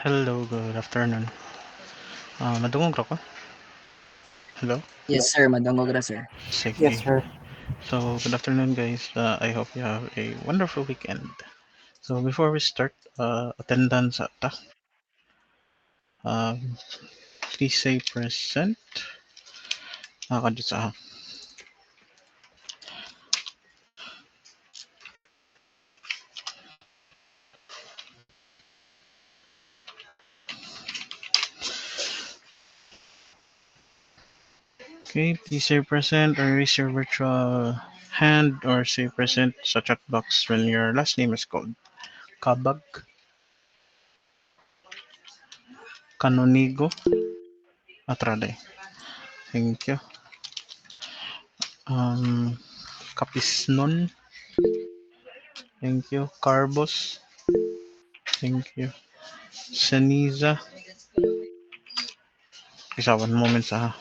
Hello, good afternoon. Madungog ra ko? Hello? Yes, sir. Madungog ra, sir. Sige. Yes, sir. So, good afternoon, guys. I hope you have a wonderful weekend. So, before we start, attendance ata. Um, please say present. Kadto sa Okay, please say present or raise your virtual hand or say present sa chat box when your last name is called. Kabag, Canonigo, Atrade. Thank you. Um, Kapisnon. Thank you. Carbos. Thank you. Seniza. Isa, one moment sa.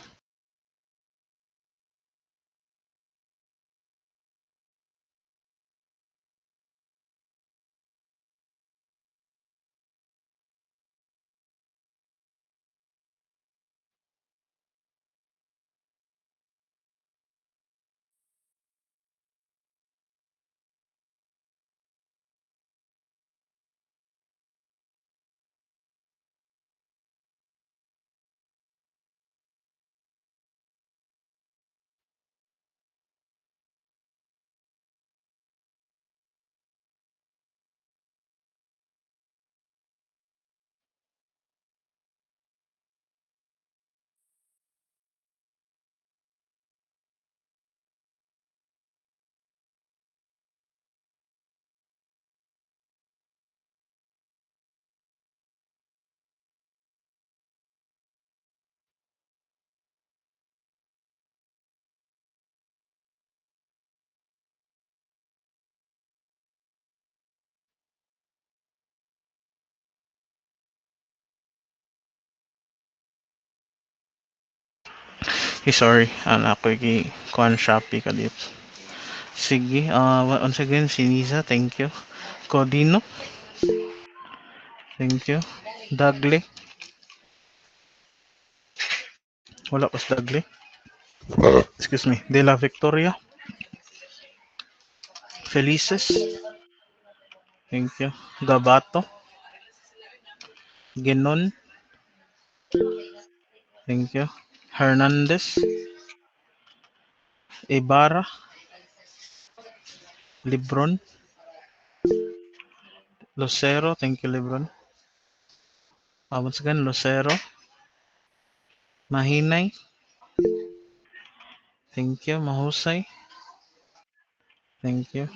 Hey, sorry. Ako kuan Shopee ka dito. Sige, once again, Seniza, thank you. Codino, thank you. Dagle, wala pas Dagle. Excuse me. De La Victoria, Felices, thank you. Gabato, Genon, thank you. Hernandez, Ibarra, Libron, Lucero, thank you, Libron. Once again, Lucero, Mahinay, thank you. Mahusay, thank you.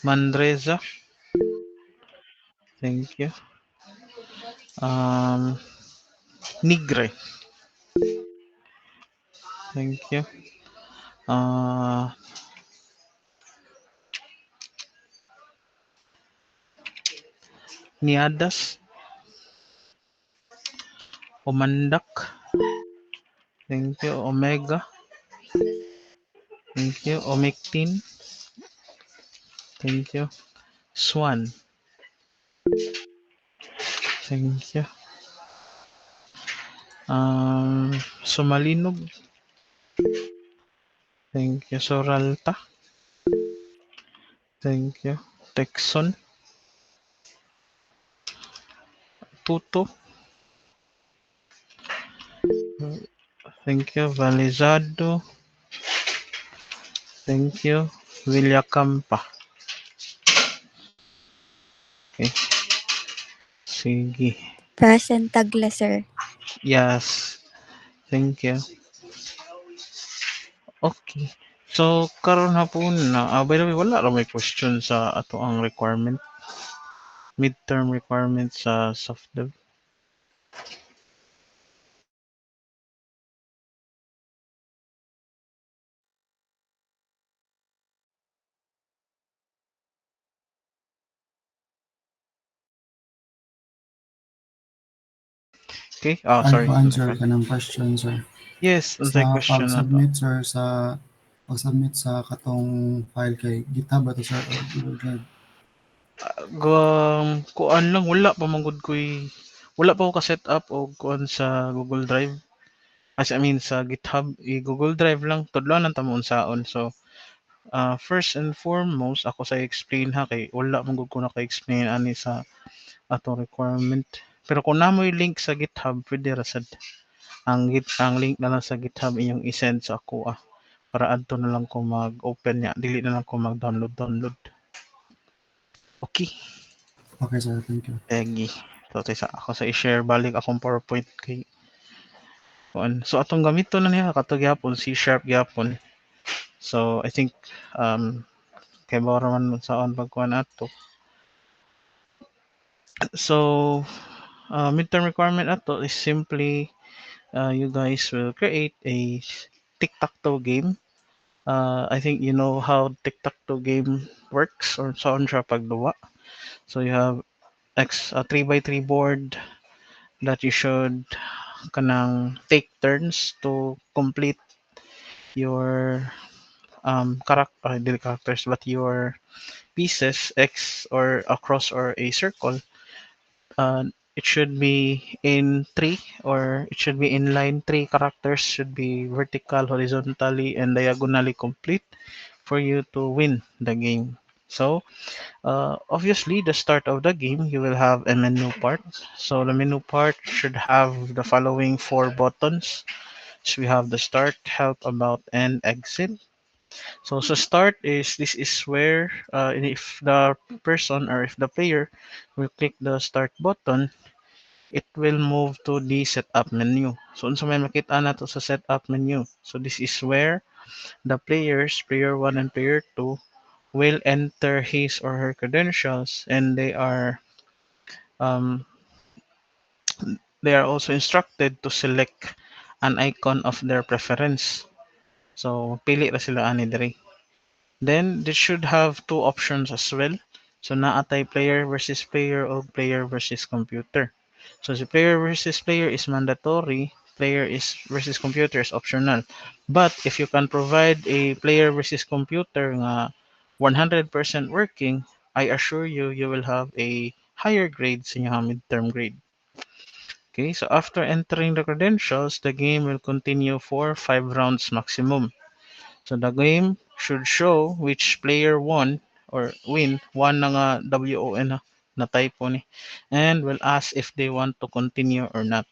Mandreza, thank you. Um, Nigre, thank you. Uh, Niadas, Omandak, thank you. Omega, thank you. Omectin, thank you. Swan, thank you. Sumalinog, thank you. Soralta, thank you. Texon, Tuto, thank you. Valizado, thank you. Villacampa, okay. Sige. Present Tagla, sir. Yes, thank you. Okay. So, karon hapon na, by the way, wala ra may question sa ato ang requirement, midterm requirement sa SOFDEV. Okay? Ano Sorry. ko answer ka ng question, sir. Yes, Sa unsay question na to? pag-submit, sir, sa pag-submit sa katong file kay GitHub ba to, sir, or Google Drive? Kuan lang, wala pa manggod ko'y wala pa ko ka-set up og kuan sa Google Drive. As I mean sa GitHub, i-Google Drive lang tudlon lang ta mo unsaon. So, first and foremost ako sa explain ha kay wala man gud ko naka-explain ani sa atong requirement. Pero kung namoy link sa GitHub, pwede ra sad. Ang link na lang sa GitHub inyong i-send sa ako para adto na lang ko mag-open niya. Dili na lang ko mag-download. Okay. Okay, sir. Thank you. Egi. So, ako sa i-share balik akong PowerPoint kay kuan. So, atong gamiton na niya kato gyapon C# gyapon. So, I think um kay bawra man saon pagkuan ato. So, midterm requirement ato is simply you guys will create a tic-tac-toe game. I think you know how tic-tac-toe game works or saan siya pagduwa. So you have 3 by 3 board that you should kanang take turns to complete your dili characters but your pieces X or across or a circle. It should be in three or it should be in line. Three characters should be vertical, horizontally, and diagonally complete for you to win the game. So, obviously, the start of the game, you will have a menu part. So, the menu part should have the following four buttons. So, we have the start, help, about, and exit. So start is this is where if the person or if the player will click the start button, it will move to the setup menu. So unsa may makita na to sa setup menu. So this is where the players, player 1 and player 2, will enter his or her credentials and um, they are also instructed to select an icon of their preference. So pili ra sila ani diri. Then they should have two options as well. So naatay player versus player o player versus computer. So si player versus player is mandatory, player is versus computer is optional. But if you can provide a player versus computer nga 100% working, I assure you you will have a higher grade sa inyong midterm grade. Okay, so after entering the credentials, the game will continue for 5 rounds maximum. So the game should show which player won or won na nga WON na typo ni, and will ask if they want to continue or not.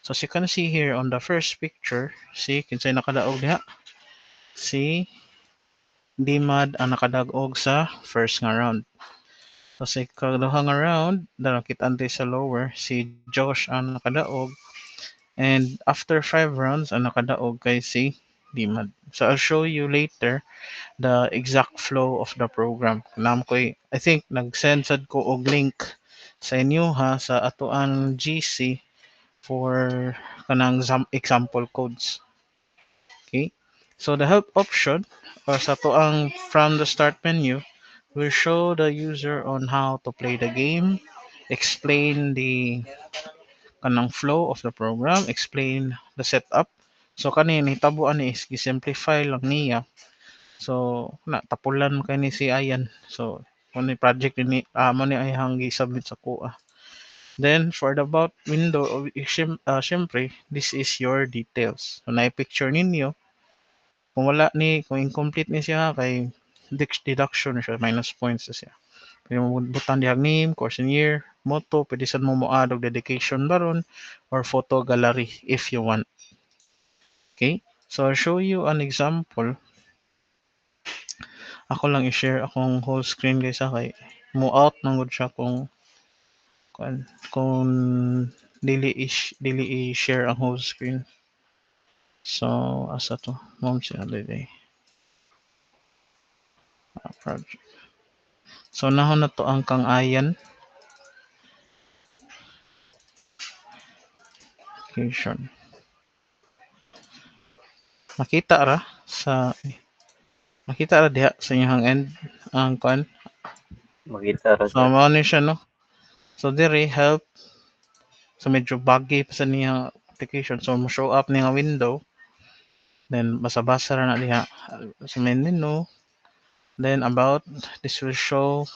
So as you can see here on the first picture, see kinsay nakadaog diha? Si Dimad ang nakadaog sa first nga round. So sa ikaduha nga round, nakita sa lower, si Josh ang nakadaog, and after 5 rounds ang nakadaog kay si Dimad. So I'll show you later the exact flow of the program. Nam ko'y, I think, nag-send sad ko og link sa inyo ha sa atoang GC for kanang example codes. Okay? So the help option or sa atoang from the start menu will show the user on how to play the game, explain the kanang flow of the program, explain the setup. So kanini tabuan is gi-simplify lang niya. So, tapulan kay ni si Ayan. So, kung ni project ni mo ni ay hanggi submit sa kuha. Then, for the about window, syempre, this is your details. So, na-picture ninyo. Kung wala ni, kung incomplete ni siya, kay deduction na siya, minus points na siya. Pwede mo butang dihang name, course and year, motto, pwede sad mo mo-add og dedication baron, or photo gallery if you want. Okay? So, I'll show you an example. Ako lang i-share akong whole screen guys kay mo out nang gud siya kung dili i-share ang whole screen. So asa to? Mom siya dili. Project. So nahon na to ang kang ayan application. Makita ra sa makita ra diha sa inyong end ang kan. Makita ra So sir. mao ni siya no. So diri help so medyo buggy pa sa niya application. So mo show up ni nga window. Then basa-basa ra na diha sa main menu. Then about this will show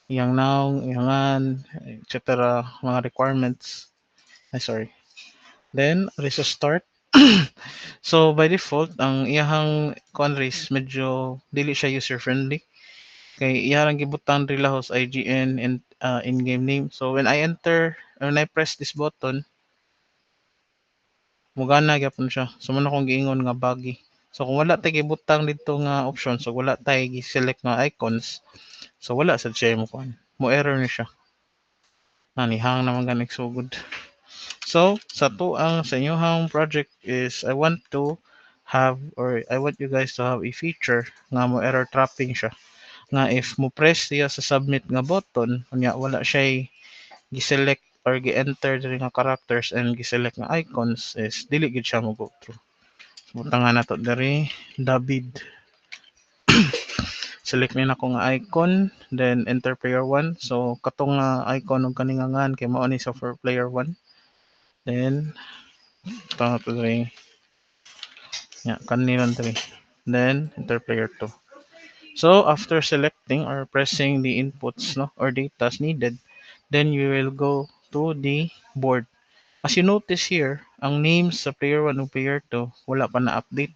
Iyang noun, iyangan, etc. Mga requirements. Ay, sorry. Then, reso start. So, by default, ang iyahang countries medyo dili siya user-friendly. Kay iyahang gibutang drila host IGN and in-game name. So, when I press this button, mugana gyapon siya. So, man akong giingon nga buggy. So, kung wala tayo gibutang dito nga option, so wala tayo gi-select nga icons, so wala sa siya mo kuan. Mo error ni siya. Hang naman ganig sugod. So, sa tuang sa inyong project is I want to have or I want you guys to have a feature nga mo error trapping siya. Nga if mo press siya sa submit nga button, unya wala siya gi-select or gi-enter diri nga characters and gi-select nga icons is dili gid siya mo go through. Butangan na to diri David. Select na ako nga icon, then enter player 1. So katong nga icon og kaningangan kay mao ni sa for player 1. Then tama to diri. Kanilang diri. Then enter player 2. So after selecting or pressing the inputs no or data needed, then you will go to the board. As you notice here, ang names sa player 1 ug player 2 wala pa na update.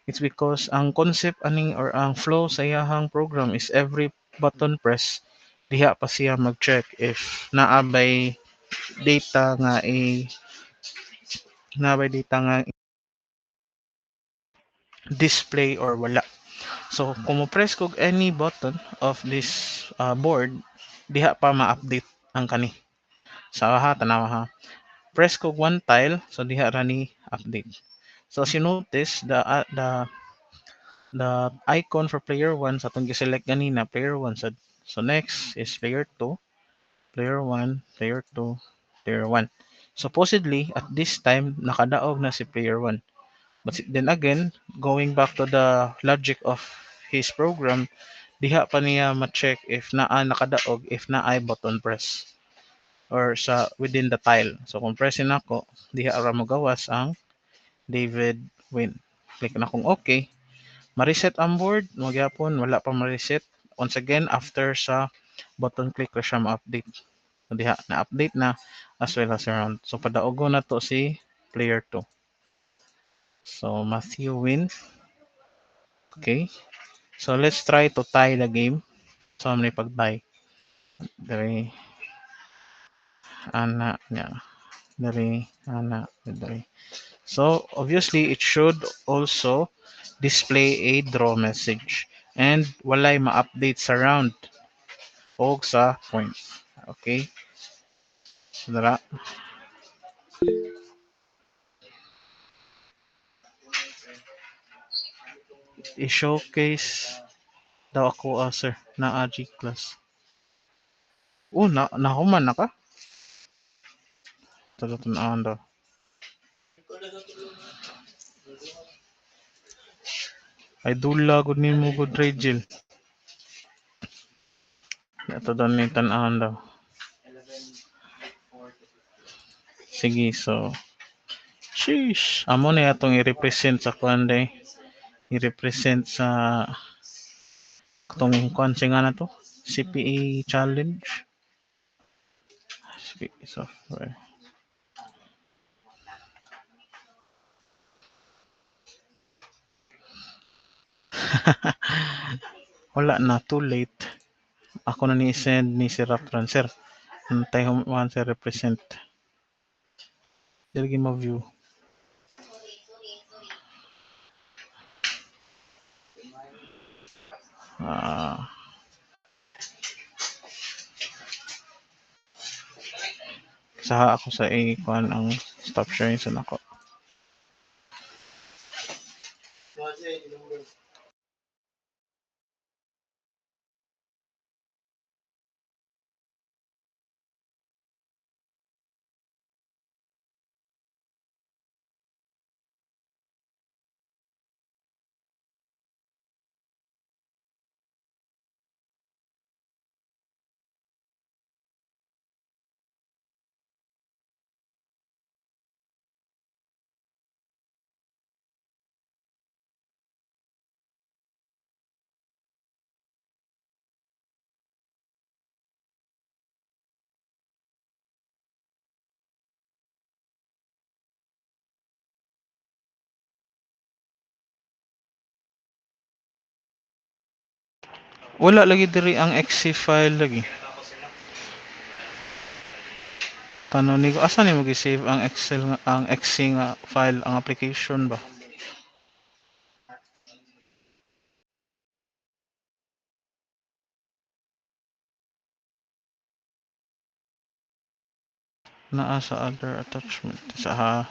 It's because ang concept aning or ang flow sa iyahang program is every button press diha pa siya mag-check if naabay data nga naabay data nga display or wala. So kung mo press kog any button of this board diha pa ma-update ang kani. Sa tanawa ha. Press kog one tile so diha ra ni update. So as you notice the icon for player 1 sa atong gi-select ganina player 1 sad. So next is player 2, player 1, player 2, player 1. Supposedly at this time nakadaog na si player 1. But then again, going back to the logic of his program, diha pa niya ma-check if naa nakadaog if naay button press or sa within the tile. So kung pressin ako, diha ra mo gawas ang David Win. Click na kung okay. Ma-reset ang board, magyapon, wala pa ma-reset. Once again, after sa button click ko siya ma-update. So, diha, na-update na as well as around. So, padaogo na to si player 2. So, Matthew win. Okay. So, let's try to tie the game. So, may pag-tie. Dari, ana, niya. Dari, ana, dari. So, obviously, it should also display a draw message. And walay ma-update sa round o sa point. Okay? So, dara. I-showcase daw ako, sir, na AG class. Oh, nahuman na ka? Tagatanawan daw. Ay, dula, good nimo, good Rachel. Ito daw ni tanawan daw. Sige, so. Sheesh. Amo na itong i-represent sa kuanday. I-represent sa itong kuansi nga na to. CPA challenge. CPA software. Wala na, too late. Ako na ni-send ni si Rapran. Sir, antay human sa represent. Dili mo view. Ah, sa ako sa kuan ang stop sharing sa nako. Wala lagi diri ang exe file lagi. Tanong ni ko asa ni mo gi-save ang Excel nga ang exe nga file ang application ba? Naa sa other attachment sa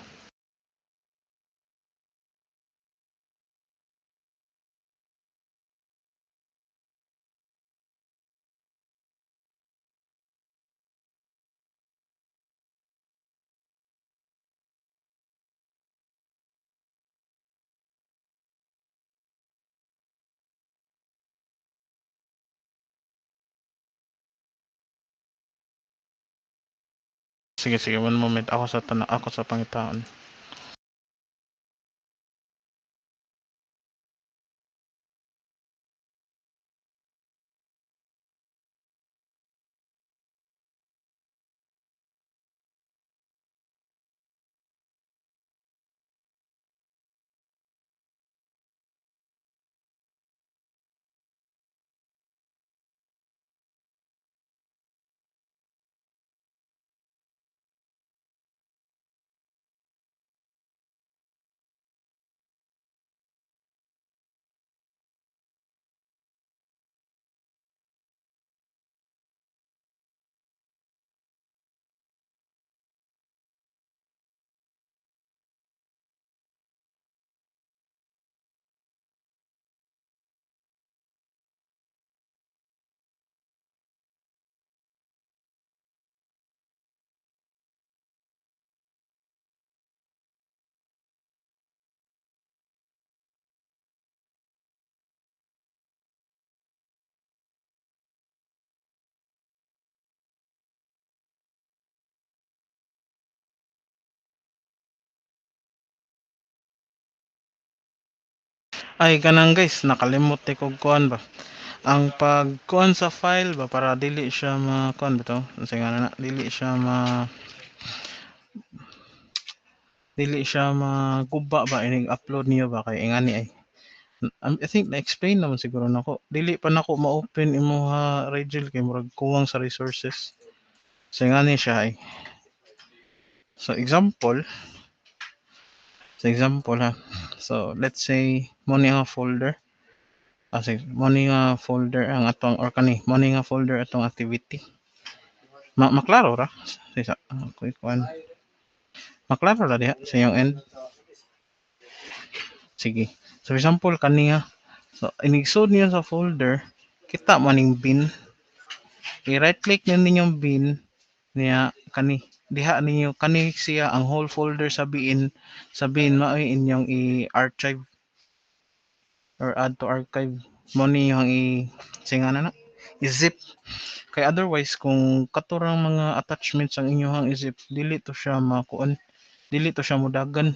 sige sige one moment ako sa pangitaon. Ay kanang guys, nakalimot kog kuan ba. Ang pagkuan sa file ba para dili siya kuan ba to? Unsay nga na dili siya dili siya maguba ba ining upload niyo ba kay ingani ay. I think na-explain naman siguro nako. Dili pa nako ma-open imuha Rigel kay murag kuwang sa resources. So ingani siya ay. So example ha. So let's say mo ni nga folder. Sige, mo ni nga folder ang atong or kani mo ni nga folder atong activity. Maklaro ra. Sa quick one. Maklaro ra diha sa iyong end. Sige. So for example kaniya. So inisod niyo sa folder, kita maning bin. I-right click niyo ninyong bin niya kani. Diha ninyo kani siya ang whole folder sa bin mao inyong i-archive or add to archive. Mo ni yung singa na i-zip. Kay otherwise kung katurang mga attachments ang inyong i-zip, dili to siya makuan, dili to siya mudagan.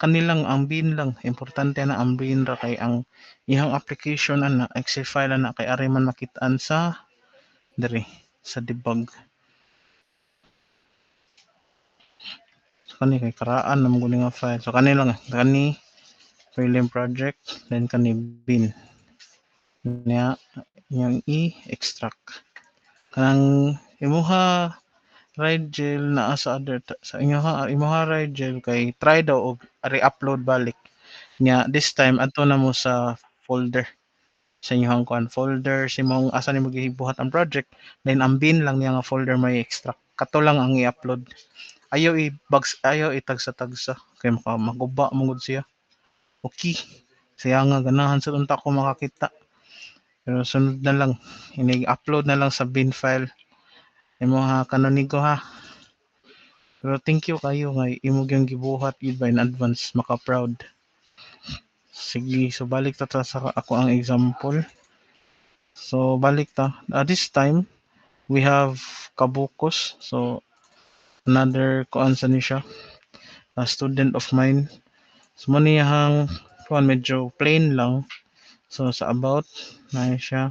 Kanilang ang bin lang importante na ang bin ra kay ang iyang application ana Excel file ana kay ari man makitaan sa diri sa debug. So kani kay karaan na mo nga file. So kani lang kani prelim project then kani bin niya yang i-extract kanang imuha Rigel na sa other sa imuha Rigel kay try daw og re-upload balik nya this time adto na mo sa folder sa inyong kuan folder si mong asa nimo gibuhat ang project then ang bin lang niya nga folder may extract kato lang ang i-upload ayaw itagsa-tagsa kay maguba mangud siya okay siya nga ganahan sa unta ko makakita pero sunod na lang ini-upload na lang sa bin file imo ha kanonigo ha pero thank you kayo nga imo gyud gibuhat gid ba in advance maka proud. Sige, so balik ta sa ako ang example. So balik ta. This time we have kabukos. So another kuan sa ni siya. A student of mine. So mo niyang kuan medyo plain lang. So sa about na siya.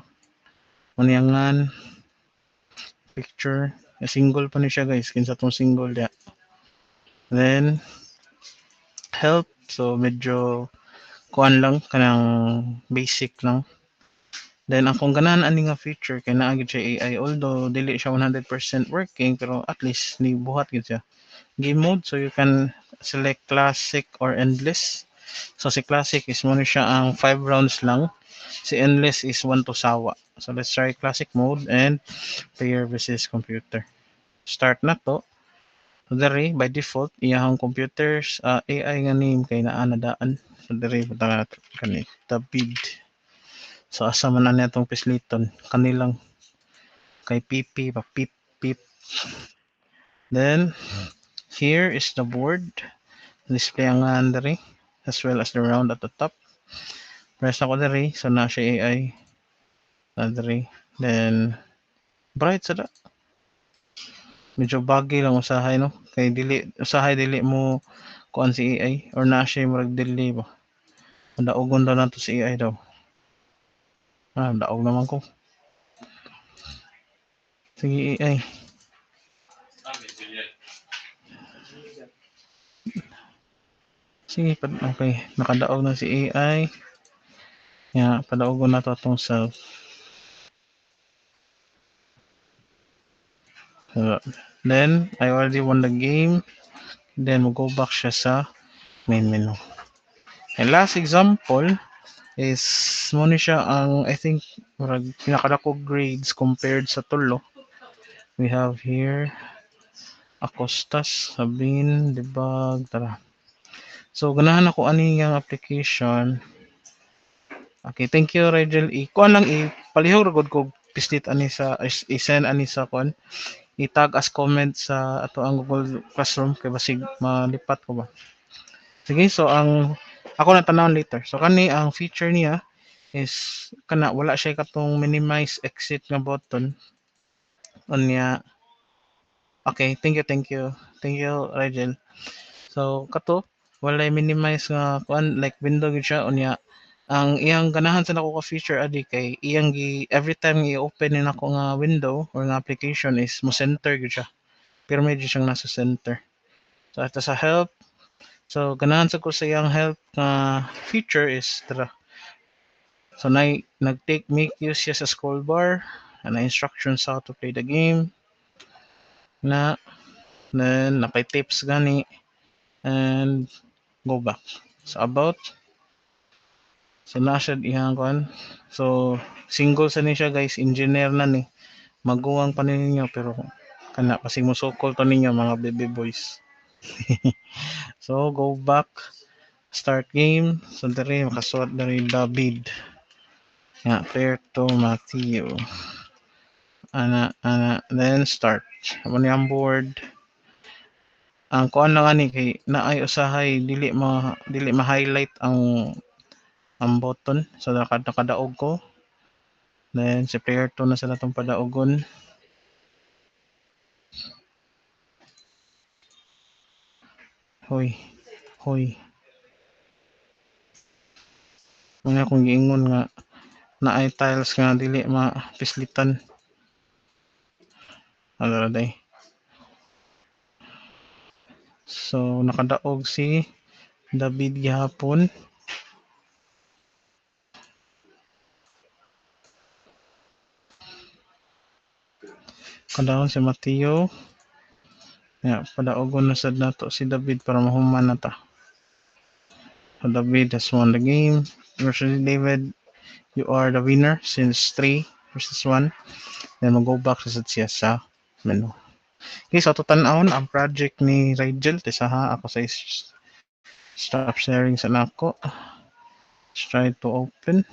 Mo niyangan picture. Single pa ni siya guys. Kinsa tong single dia. Then help. So medyo kuan lang kanang basic lang. Then akong ganahan ani nga feature kay naa gyud siya AI, although dili siya 100% working pero at least ni buhat gyud siya. Game mode, so you can select classic or endless. So si classic is mo siya ang 5 rounds lang. Si endless is 1 to sawa. So let's try classic mode and player versus computer. Start na to. So dere by default iyahang computers AI nga name kay naa nadaan. So dere butang kani tabid. So asa man ani atong pisliton kanilang kay PP pa pip pip. Then here is the board. Display ang dere as well as the round at the top. Press ako dere so na siya AI na dere. Then bright sa medyo bagay lang usahay no kay dili usahay dili mo kuan si AI or na siya murag delay ba daogon daw nato si AI daw daog naman ko sige AI sige okay nakadaog na si AI padaogon nato atong self. Then I already won the game, then we'll go back siya sa main menu. And last example is mo ni siya ang I think murag pinakadako grades compared sa tulo. We have here Acostas, Sabin, Debug, tara. So ganahan ako ani yang application. Okay, thank you Rigel. Kuan lang palihog ra gud ko pislit ani sa i-send ani sa kuan. I-tag as comment sa ato ang Google Classroom kay basig malipat ko ba. Sige, so ang ako na tanawon later. So kani ang feature niya is kana wala siya katong minimize exit nga button. Unya okay, thank you, thank you. Thank you, Rigel. So kato walay minimize nga kuan like window gyud siya unya ang iyang ganahan sa nako ka feature adi kay iyang every time i-open ni nako nga window or nga application is mo center gyud siya. Pero medyo siyang nasa center. So ito sa help. So ganahan sa ko sa iyang help nga feature is tara. So nag-take make use siya sa scroll bar and instructions how to play the game na then napay tips gani and go back. So about so na siya iyang kuan. So single sa ni siya guys, engineer na ni. Maguwang pa ninyo pero kana pasig mo sukol to ninyo mga baby boys. So go back, start game. So diri makasuot diri David. Player to Matthew. Then start. Amo ni ang board. Ang kuan lang ani kay naay usahay dili ma-highlight ang button so nakadaog ko. Then si player 2 na sa natong padaogon. Hoy, hoy. Mga kung giingon nga naay tiles nga dili mapislitan. Ala day. So nakadaog si David gihapon. Kadaon si Mateo. Padaogon na sad nato si David para mahuman na ta. So David has won the game. Versus David, you are the winner since 3 versus 1. Then mag-go back siya sa menu. Okay, so tutan-awon ang project ni Rigel. Tisaha ako sa stop sharing sa nako. Let's try to open.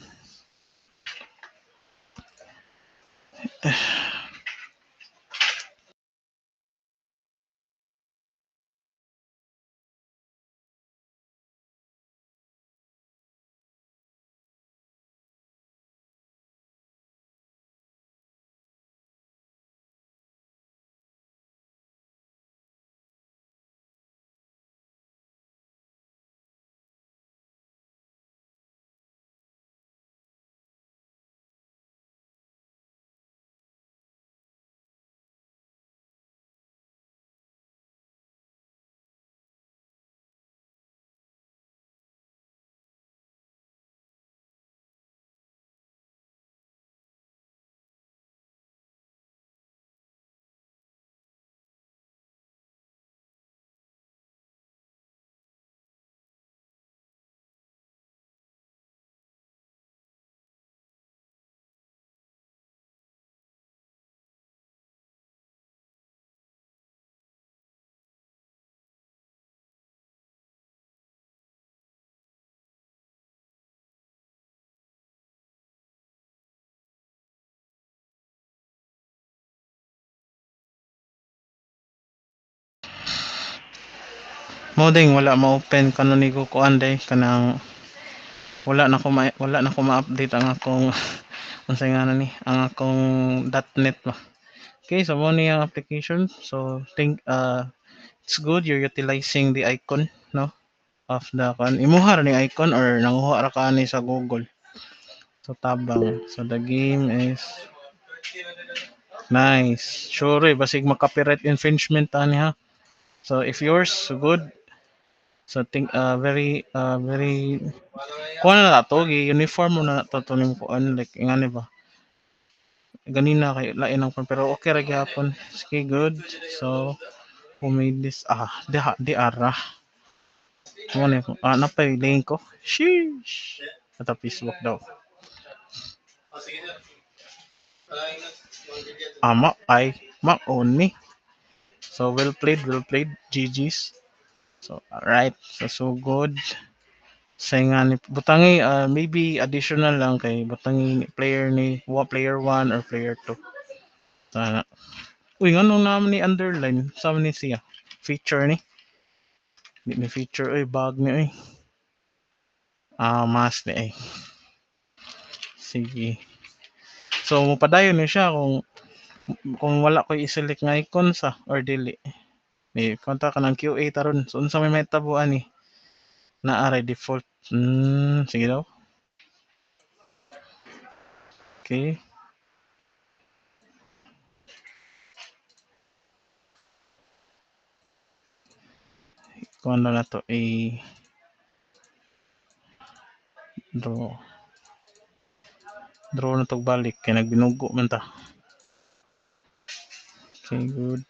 Modeng wala ma-open kanon ni ko kuan day kanang wala na ko ma-update ang akong unsay nga ni ang akong .net ba. Okay, so mo ni ang application. So think it's good you're utilizing the icon, no, of the kan imuha ra ni icon or nanguha ra ka ni sa Google. So tabang. So the game is nice. Sure, basig copyright infringement ani ha. So if yours so good, so think very kuha na to gi uniform mo na to ning kuan like ingani ba. Ganina kay lain ang pero okay ra gyapon. Sige good. So who made this? Di ara. Mo ni napay link ko. Sheesh. At Facebook daw. Ay maon ni. So well played, GG's. So alright, so good. Say nga ni butangi maybe additional lang kay butangi player ni player 1 or player 2. Sana. Uy, nganong naman ni underline sa ni siya. Feature ni. Di ni feature oy bag ni oy. Mas ni ay. Sige. So mopadayon ni siya kung wala ko i-select nga icon sa or dili. Ni konta ka ng QA taron. So unsa may tabuan ni? Naaray default. Sige daw. Okay. Kung ano na to draw. Draw na to balik kay nagbinugo man ta. Okay, good.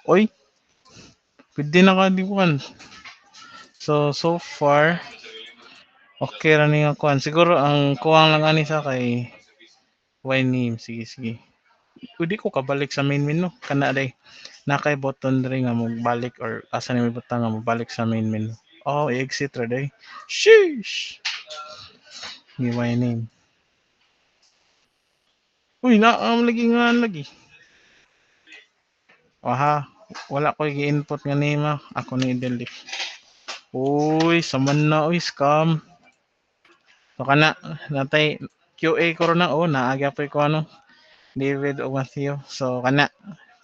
Oy, pwede na ka di kuan. So far okay ra ni nga kuan. Siguro ang kuwang lang ani sa kay why name. Sige. Pwede ko kabalik sa main menu kana day. Nakay button diri nga mo balik or asa ni may butang nga mo balik sa main menu. Oh, exit ra day. Sheesh. Ni why name. Uy, lagi nga lagi. Aha, wala ko gi-input nga name ah. Ako ni delete. Uy, saman na uy scam. So kana natay QA ko ron na naagya pa ko ano David o Matthew. So kana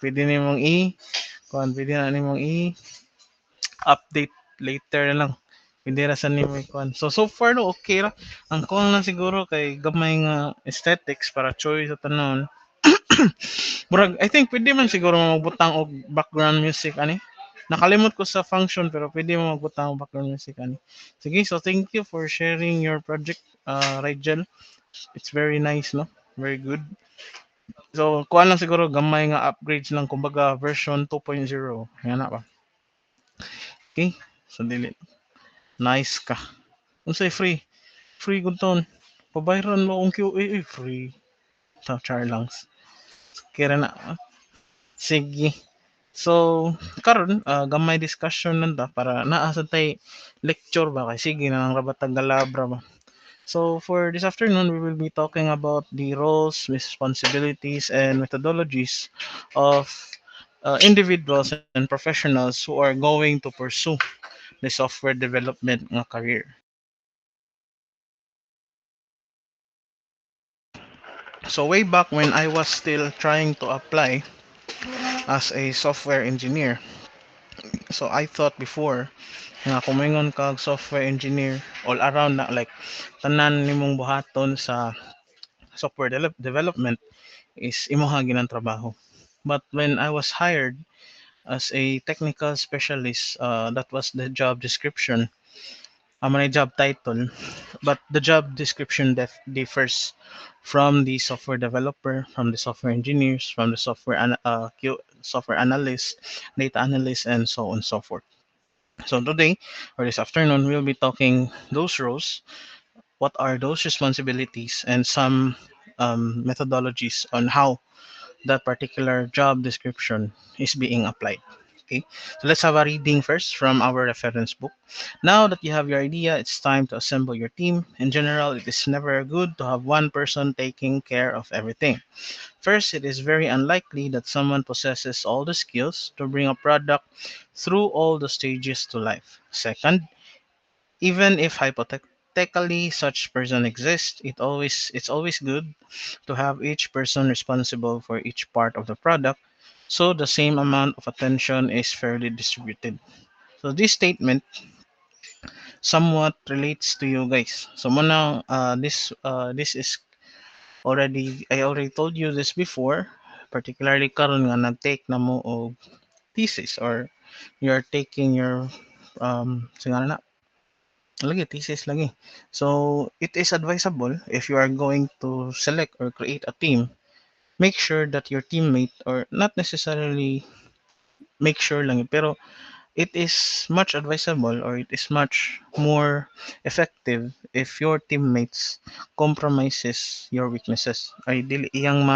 pwede nimong pwede na nimong update later na lang. Hindi ra sa nimo kuan. So far no okay ra. Ang kuang lang siguro kay gamay nga aesthetics para choice sa tanon. Murag I think pwede man siguro magbutang og background music ani. Nakalimot ko sa function pero pwede mo magbutang og background music ani. Sige, so thank you for sharing your project, Rigel. It's very nice, no? Very good. So, kuha lang siguro gamay nga upgrades lang kumbaga version 2.0. Yan na ba? Okay? So, dili. Nice ka. Unsay free? Free gud ton. Pabayran mo ang QA, free. Sa Charlangs. Kira na. Sige. So, karon gamay discussion nanda para naa sa tay lecture ba kay sige na lang rabatag galabra ba. So for this afternoon, we will be talking about the roles, responsibilities, and methodologies of individuals and professionals who are going to pursue the software development nga career. So way back when I was still trying to apply as a software engineer, so I thought before nga kumingon kag software engineer all around na like tanan nimong buhaton sa software development is imuha ginang trabaho. But when I was hired as a technical specialist, that was the job description. My job title, but the job description differs from the software developer, from the software engineers, from the software analyst, data analyst, and so on and so forth. So today or this afternoon, we'll be talking those roles, what are those responsibilities, and some methodologies on how that particular job description is being applied. Okay, so let's have a reading first from our reference book. Now that you have your idea, it's time to assemble your team. In general, it is never good to have one person taking care of everything. First, it is very unlikely that someone possesses all the skills to bring a product through all the stages to life. Second, even if hypothetically such person exists, it's always good to have each person responsible for each part of the product so the same amount of attention is fairly distributed. So this statement somewhat relates to you guys. So muna this is already I already told you this before, particularly karon nga nag-take na mo og thesis or you're taking your sigara na lagi thesis lagi. So it is advisable if you are going to select or create a team, make sure that your teammate or not necessarily make sure lang pero it is much advisable or it is much more effective if your teammates compromises your weaknesses ay dili iyang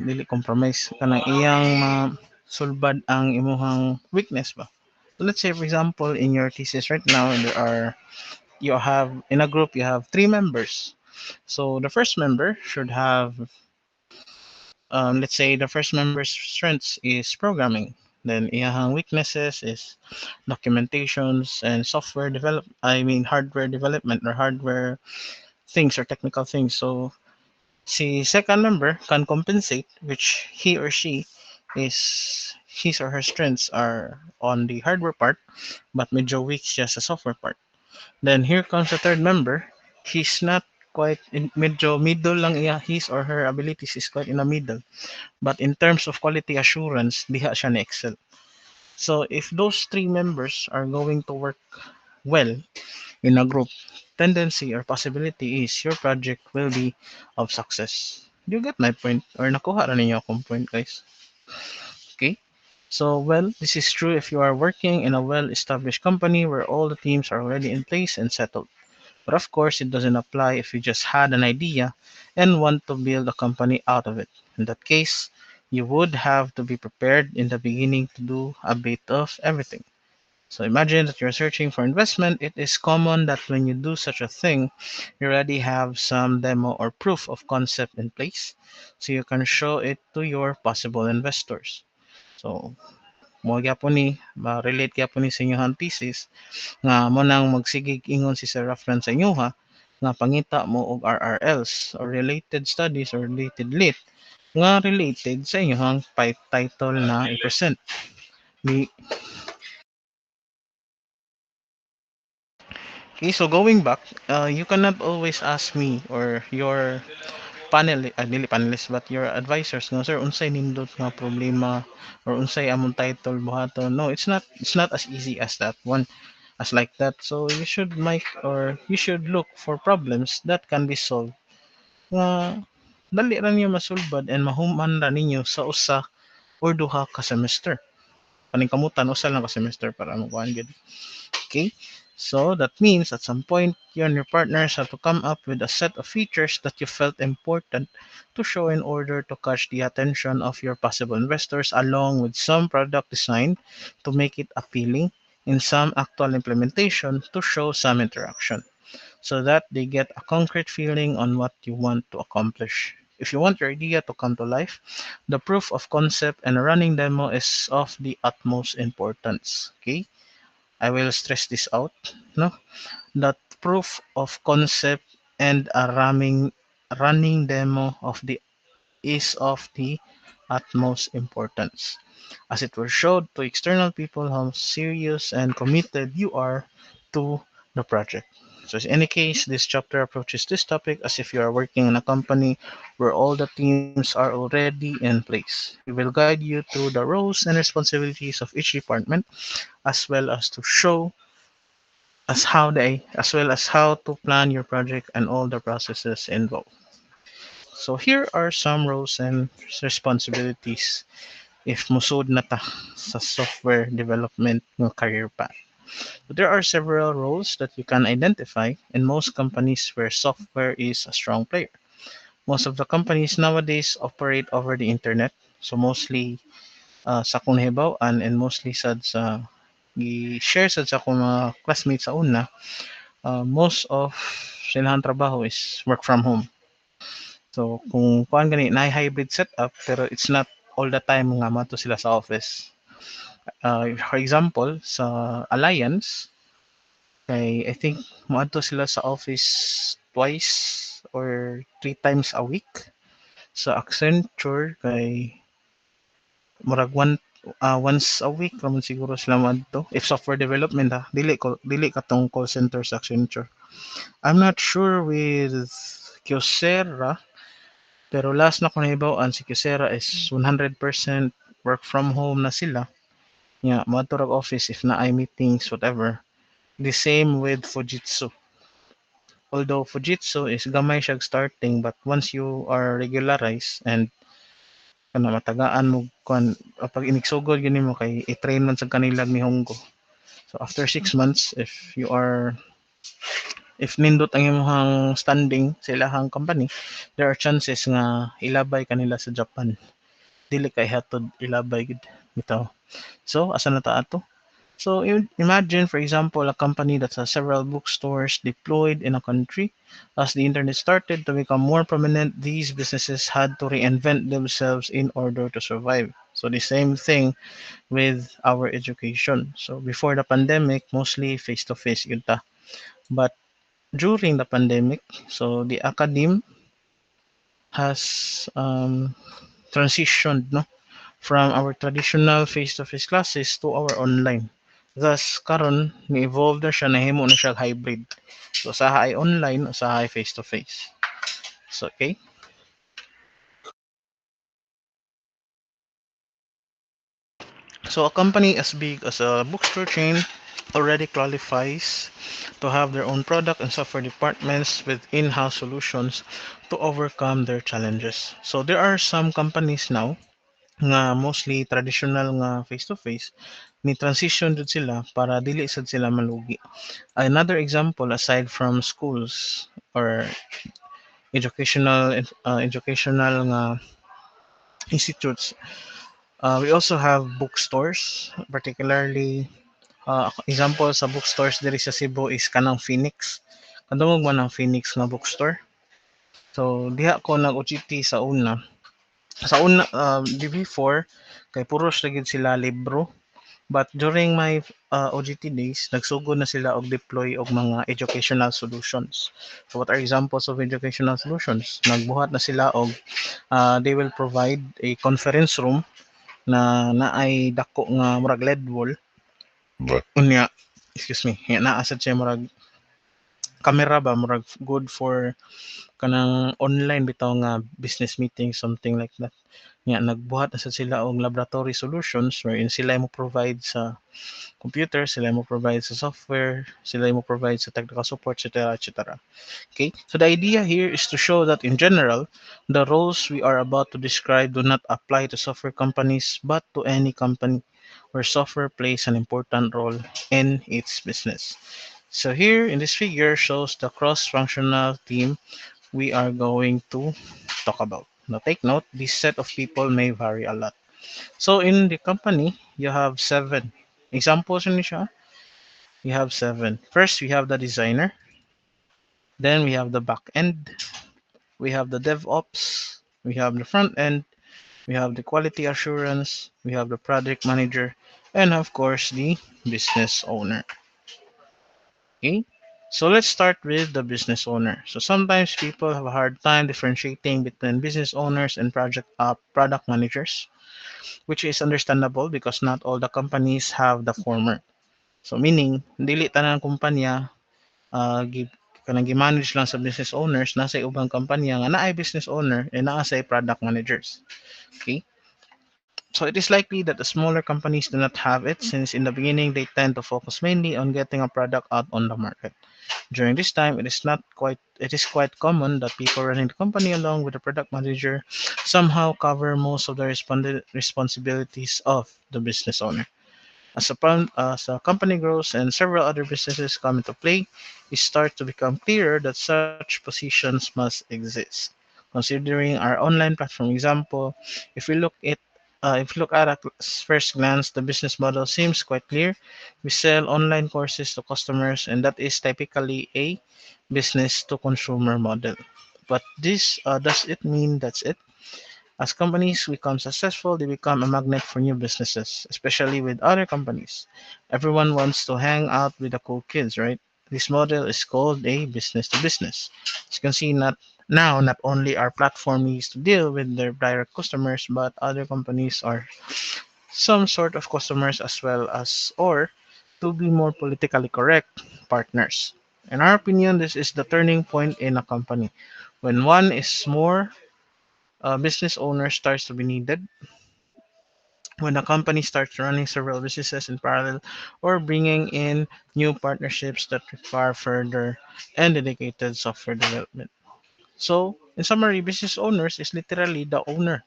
dili compromise kanang iyang sulbad ang imuhang weakness ba. So let's say for example in your thesis right now there are you have in a group you have three members. So the first member should have let's say the first member's strengths is programming. Then iyahang weaknesses is documentations and software develop. I mean hardware development or hardware things or technical things. So si second member can compensate, which he or she is his or her strengths are on the hardware part, but medyo weak siya sa software part. Then here comes the third member. He's not quite in medyo middle lang iya his or her abilities is quite in the middle. But in terms of quality assurance, diha siya na excel. So if those three members are going to work well in a group, tendency or possibility is your project will be of success. Do you get my point? Or nakuha ra ninyo akong point, guys? Okay. So, well, this is true if you are working in a well-established company where all the teams are already in place and settled. But of course, it doesn't apply if you just had an idea and want to build a company out of it. In that case, you would have to be prepared in the beginning to do a bit of everything. So imagine that you're searching for investment. It is common that when you do such a thing, you already have some demo or proof of concept in place so you can show it to your possible investors. So, mo gyapon ni ma-relate gyapon ni sa inyong thesis nga mo nang magsigig ingon si Sir Rafran sa inyoha nga pangita mo og RRLs or related studies or related lit nga related sa inyong pipe title na i-present. Ni Okay, so going back, you cannot always ask me or your dili panelist, but your advisors nga, sir, unsay nindot nga problema or unsay among title buhaton. No, it's not as easy as that one, as like that. So you should make or you should look for problems that can be solved. Nga dali ra niyo masulbad and mahuman ra ninyo sa usa or duha ka semester. Paningkamutan usa lang ka semester para makuha gyud. Okay, so that means at some point you and your partners have to come up with a set of features that you felt important to show in order to catch the attention of your possible investors, along with some product design to make it appealing, in some actual implementation to show some interaction, so that they get a concrete feeling on what you want to accomplish. If you want your idea to come to life, the proof of concept and a running demo is of the utmost importance. Okay, I will stress this out. No, that proof of concept and a running demo of the is of the utmost importance, as it will show to external people how serious and committed you are to the project. So, in any case, this chapter approaches this topic as if you are working in a company where all the teams are already in place. We will guide you through the roles and responsibilities of each department, as well as to show as well as how to plan your project and all the processes involved. So here are some roles and responsibilities if musud na ta sa software development ng career path. So there are several roles that you can identify in most companies where software is a strong player. Most of the companies nowadays operate over the internet, so mostly sa akong nahibaw-an and mostly sad sa gi-share sad sa akong mga classmates sa una, most of silang trabaho is work from home. So kung kuan gani na hybrid setup pero it's not all the time nga mato sila sa office. For example, sa Alliance, kay I think moadto sila sa office twice or three times a week. Sa Accenture kay murag once a week raman siguro sila moadto. If software development ha, dili ka tong call center sa Accenture. I'm not sure with Kyocera, pero last na ko nahibaw-an si Kyocera is 100% work from home na sila. Yeah, moadto ra office if na ay meetings whatever. The same with Fujitsu. Although Fujitsu is gamay siya starting but once you are regularized and kana matagaan mo kan pag inigsugod gini mo kay i-train man sa kanilang nihongo. So after 6 months if nindot ang imong standing sa ilahang company, there are chances nga ilabay kanila sa Japan. Dili kay hatod ilabay gid bitaw. So asa na ta ato? So imagine, for example, a company that has several bookstores deployed in a country. As the internet started to become more prominent, these businesses had to reinvent themselves in order to survive. So the same thing with our education. So before the pandemic, mostly face-to-face yun ta. But during the pandemic, so the academe has transitioned, no, from our traditional face-to-face classes to our online. Thus, karon ni-evolve na siya, nahimo na siya hybrid. So, usaha ay online, usaha ay face-to-face. So, okay. So, a company as big as a bookstore chain already qualifies to have their own product and software departments with in-house solutions to overcome their challenges. So, there are some companies now nga mostly traditional nga face-to-face ni transition jud sila para dili sad sila malugi. Another example aside from schools or educational nga institutes, we also have bookstores, particularly example sa bookstores diri sa Cebu is kanang Phoenix. Kadungog man ang Phoenix nga bookstore. So diha ko nag-OJT sa una. Sa una before kay puros ra gid sila libro. But during my OJT days, nagsugod na sila og deploy og mga educational solutions. So what are examples of educational solutions? Nagbuhat na sila og they will provide a conference room na naay dako nga murag LED wall. Unya, excuse me, naa sad siya murag camera ba murag good for kanang online bitaw nga business meeting, something like that. Nga nagbuhat na sad sila og laboratory solutions wherein sila mo provide sa computer, sila mo provide sa software, sila mo provide sa technical support, etc. etc. Okay, so the idea here is to show that in general, the roles we are about to describe do not apply to software companies but to any company where software plays an important role in its business. So here in this figure shows the cross-functional team we are going to talk about. Now take note, this set of people may vary a lot. So in the company, you have seven. Examples ni siya, we have seven. First, we have the designer. Then we have the back end. We have the DevOps. We have the front end. We have the quality assurance. We have the project manager. And of course, the business owner. Okay. So let's start with the business owner. So sometimes people have a hard time differentiating between business owners and product managers, which is understandable because not all the companies have the former. So meaning, dili tanan kumpanya kanang gi-manage lang sa business owners, nasa ubang kumpanya nga naay business owner and naa sa product managers. Okay? So it is likely that the smaller companies do not have it since in the beginning they tend to focus mainly on getting a product out on the market. During this time, it is quite common that people running the company along with the product manager somehow cover most of the responsibilities of the business owner. As a company grows and several other businesses come into play, it starts to become clearer that such positions must exist. Considering our online platform example, if we look at if you look at first glance, the business model seems quite clear. We sell online courses to customers, and that is typically a business to consumer model. But this does it mean that's it? As companies become successful, they become a magnet for new businesses, especially with other companies. Everyone wants to hang out with the cool kids, right? This model is called a business to business. As you can see, not only our platform needs to deal with their direct customers, but other companies are some sort of customers as well as, or to be more politically correct, partners. In our opinion, this is the turning point in a company. When one is more business owner starts to be needed, when a company starts running several businesses in parallel or bringing in new partnerships that require further and dedicated software development. So, in summary, business owners is literally the owner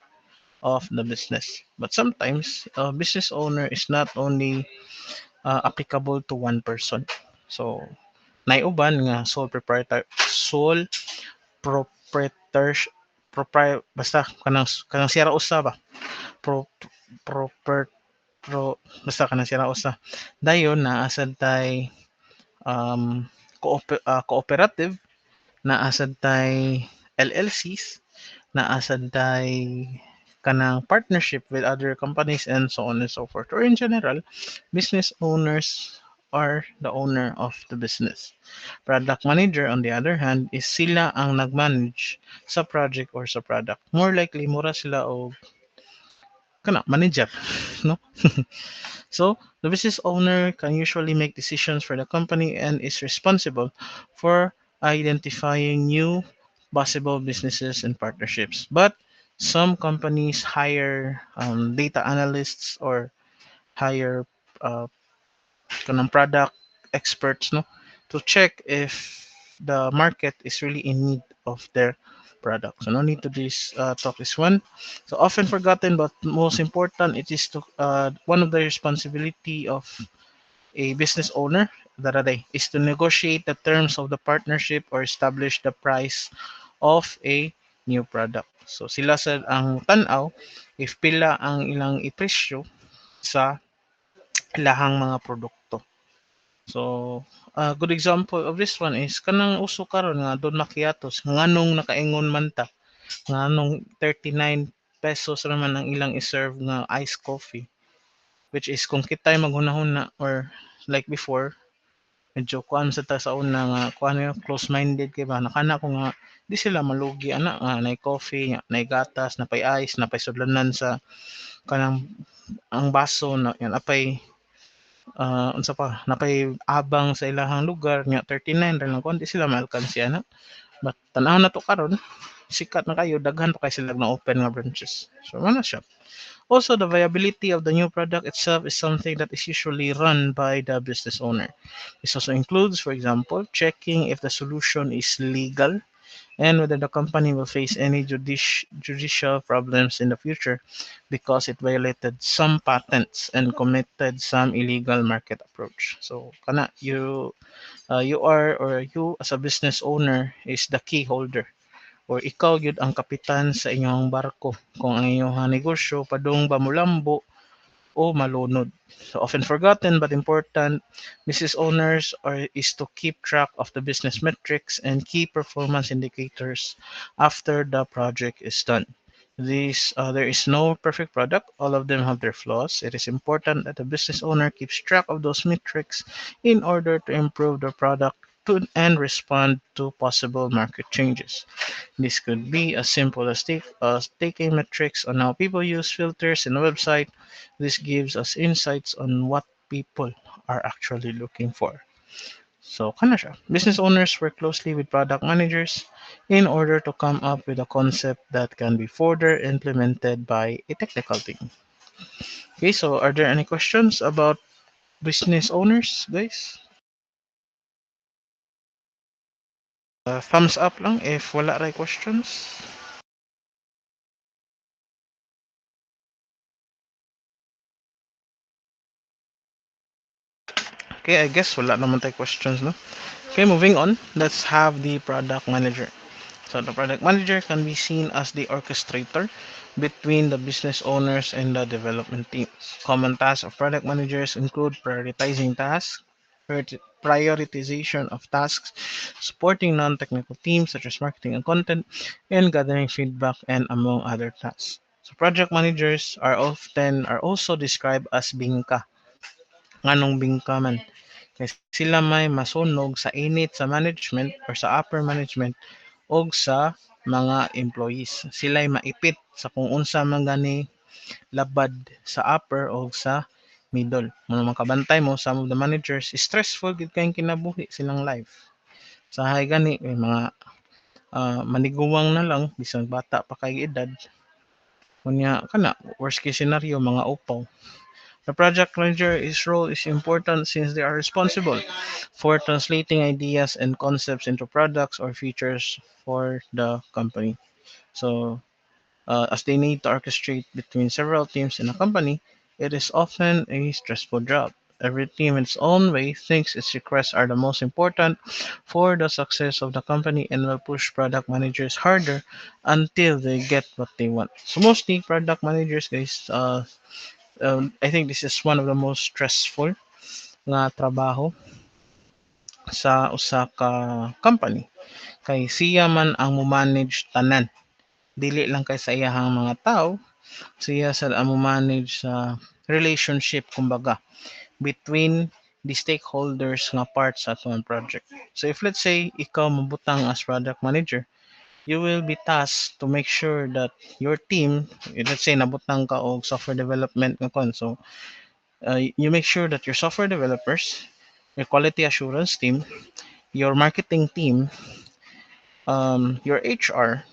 of the business. But sometimes, a business owner is not only applicable to one person. So, naiuban nga sole proprietor basta kanang siyara usa ba pro proper pro basta kanang siyara usa dayon naa sad tay cooperative, naa sad tay LLCs, naa sad tay kanang partnership with other companies and so on and so forth. Or in general, business owners are the owner of the business. Product manager, on the other hand, is sila ang nag-manage sa project or sa product. More likely, mura sila o kana manager, no? So, the business owner can usually make decisions for the company and is responsible for identifying new possible businesses and partnerships. But some companies hire data analysts or hire uh, kanang product experts, no, to check if the market is really in need of their product. So no need to this talk is one. So often forgotten, but most important, it is to one of the responsibility of a business owner daraday is to negotiate the terms of the partnership or establish the price of a new product. So sila sad ang tanaw if pila ang ilang ipresyo sa ilahang mga produkto. So, a good example of this one is kanang uso karon nga Don Macchiatos nganong nakaingon man ta nganong 39 pesos naman ang ilang iserve nga iced coffee, which is kung kitay maghunahuna or like before medyo kuan sa ta sa una nga kuan yung close-minded kay ba nakana ko nga di sila malugi ana nga nay coffee nga nay gatas napay ice napay sudlanan sa kanang ang baso na yan apay unsa pa napay abang sa ilahang lugar nya 39 ra lang kundi sila maalkansya na but tan-aw na to karon sikat na kayo daghan pa kay sila na open nga branches so mana siya. Also, the viability of the new product itself is something that is usually run by the business owner. This also includes, for example, checking if the solution is legal and whether the company will face any judicial problems in the future because it violated some patents and committed some illegal market approach. So, kana you are or you as a business owner is the key holder or ikaw gyud ang kapitan sa inyong barko kung ang inyong negosyo padung ba mulambo o malunod. So often forgotten but important, business owners is to keep track of the business metrics and key performance indicators after the project is done. There is no perfect product. All of them have their flaws. It is important that the business owner keeps track of those metrics in order to improve the product and respond to possible market changes. This could be as simple as taking metrics on how people use filters in a website. This gives us insights on what people are actually looking for. So, kana siya. Business owners work closely with product managers in order to come up with a concept that can be further implemented by a technical team. Okay, so are there any questions about business owners, guys? Thumbs up lang if wala ray questions. Okay, I guess wala naman tayo questions, no? Okay, moving on. Let's have the product manager. So the product manager can be seen as the orchestrator between the business owners and the development teams. Common tasks of product managers include prioritizing tasks, prioritization of tasks, supporting non-technical teams such as marketing and content, and gathering feedback and among other tasks. So project managers are also described as bingka. Nganong bingka man? Kay sila may masunog sa init sa management or sa upper management og sa mga employees. Sila'y maipit sa kung unsa man gani labad sa upper o sa middle. Muna makabantay mo, some of the managers, stressful gid kayong kinabuhi silang life. Sa hay gani, mga maniguwang na lang, bisang bata pa kay edad. Kunya, kana, worst case scenario, mga upaw. The project manager's role is important since they are responsible for translating ideas and concepts into products or features for the company. So, as they need to orchestrate between several teams in a company, it is often a stressful job. Every team in its own way thinks its requests are the most important for the success of the company and will push product managers harder until they get what they want. So mostly product managers, guys, I think this is one of the most stressful nga trabaho sa usa ka company. Kay siya man ang mo-manage tanan. Dili lang kay sa iyahang mga tao, siya sa ang mo-manage sa relationship kumbaga between the stakeholders nga part sa atong project. So if let's say ikaw mabutang as product manager, you will be tasked to make sure that your team, let's say nabutang ka og software development nga kon. So you make sure that your software developers, your quality assurance team, your marketing team, your HR,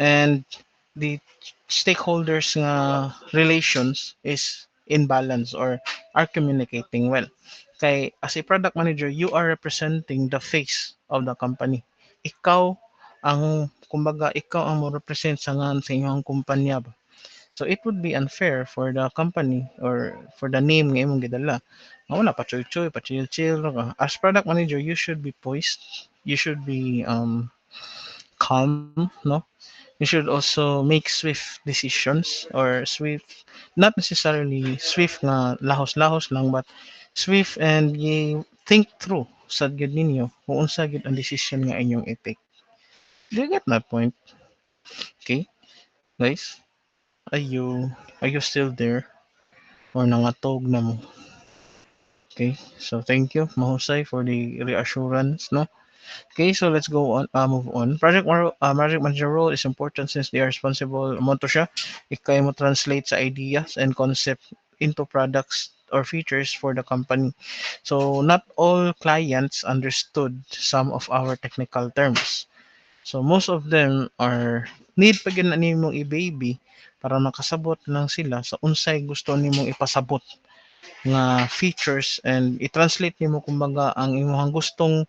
and the stakeholders relations is in balance or are communicating well. Kay as a product manager, you are representing the face of the company. Ikaw ang kumbaga ikaw ang mo represent sa inyong kumpanya ba. So it would be unfair for the company or for the name nga imong gidala. Nga wala pa choy-choy, pa chill-chill ka. As product manager, you should be poised. You should be calm, no? You should also make swift decisions or swift, not necessarily swift nga lahos-lahos lang, but swift and you think through sa gid ninyo kung unsa gid ang decision nga inyong i-take. Do you get my point? Okay, guys? Are you are you still there or nangatog na mo? Okay, so thank you, Mahusay, for the reassurance, no? Okay, so let's go on, move on. Project manager role is important since they are responsible mo to siya. Ikay mo translate sa ideas and concept into products or features for the company. So not all clients understood some of our technical terms. So most of them are need pa gyud na nimong i-baby para makasabot lang sila sa unsay gusto nimong ipasabot nga features and i-translate nimo kumbaga ang imong gustong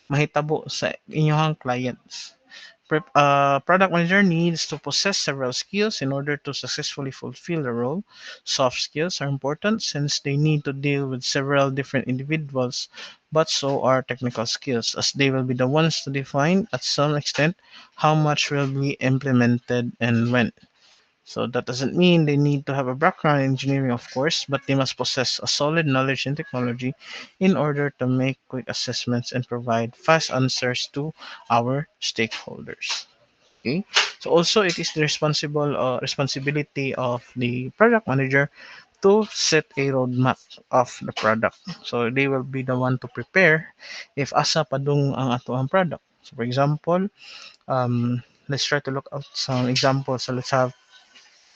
mahitabo sa inyong clients. Product manager needs to possess several skills in order to successfully fulfill the role. Soft skills are important since they need to deal with several different individuals, but so are technical skills, as they will be the ones to define, at some extent, how much will be implemented and when. So that doesn't mean they need to have a background in engineering, of course, but they must possess a solid knowledge in technology in order to make quick assessments and provide fast answers to our stakeholders. Okay. So also it is the responsibility of the product manager to set a roadmap of the product. So they will be the one to prepare if asa padung ang ato ang product. So for example, let's try to look at some examples. So let's have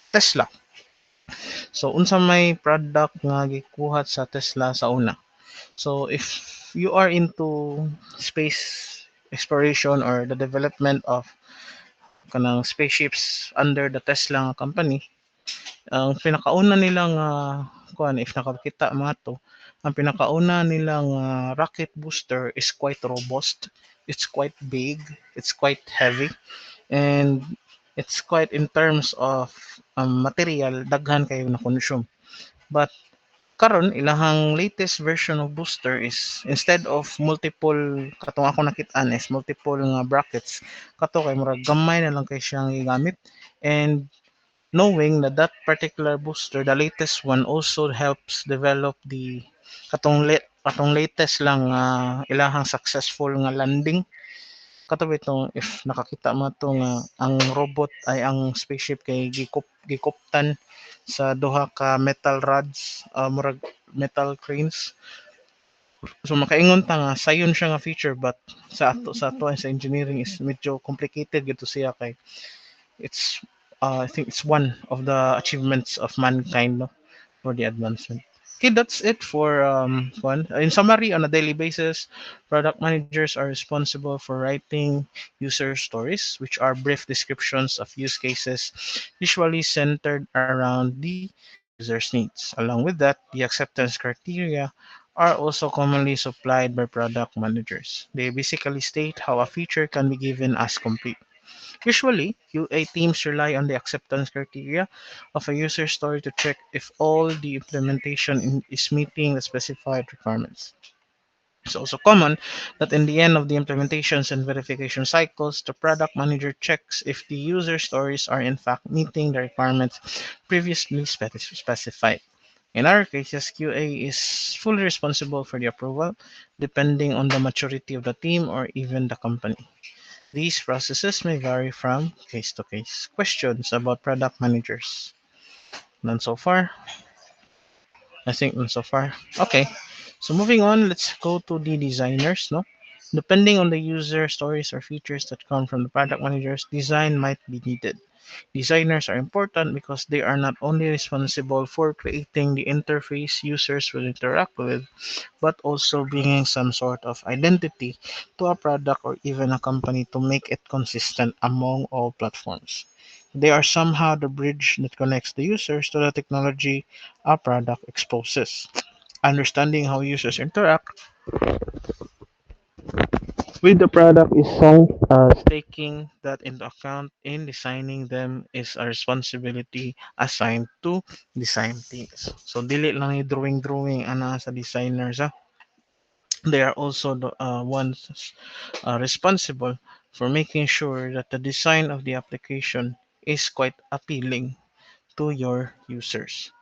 Tesla. So unsa may product nga gikuhat sa Tesla sa una. So if you are into space exploration or the development of kanang spaceships under the Tesla company, ang pinakauna nilang kuan if nakakita mga to, ang pinakauna nilang rocket booster is quite robust, it's quite big, it's quite heavy, and it's quite in terms of material daghan kayo na consume. But karon ilahang latest version of booster is instead of multiple katong ako nakit-an is multiple nga brackets kato kay murag gamay na lang kay siyang gigamit, and knowing that that particular booster, the latest one, also helps develop the katong latest lang ilahang successful nga landing. Katabi itong if nakakita mo to nga ang robot ay ang spaceship kay gikuptan sa duha ka metal rods, murag metal cranes. So makaingon ta nga sayon siya nga feature, but sa ato sa engineering is medyo complicated gito siya kay it's I think it's one of the achievements of mankind, no, for the advancement. Okay, that's it for one. In summary, on a daily basis, product managers are responsible for writing user stories, which are brief descriptions of use cases, usually centered around the user's needs. Along with that, the acceptance criteria are also commonly supplied by product managers. They basically state how a feature can be given as complete. Usually, QA teams rely on the acceptance criteria of a user story to check if all the implementation is meeting the specified requirements. It's also common that in the end of the implementations and verification cycles, the product manager checks if the user stories are in fact meeting the requirements previously specified. In our cases, QA is fully responsible for the approval, depending on the maturity of the team or even the company. These processes may vary from case to case. Questions about product managers? None so far? I think none so far. Okay. So moving on, let's go to the designers, no? Depending on the user stories or features that come from the product managers, design might be needed. Designers are important because they are not only responsible for creating the interface users will interact with, but also bringing some sort of identity to a product or even a company to make it consistent among all platforms. They are somehow the bridge that connects the users to the technology a product exposes. Understanding how users interact with the product is some taking that into account in designing them is a responsibility assigned to design teams. So dili lang ni drawing ana sa designers. They are also the ones responsible for making sure that the design of the application is quite appealing to your users.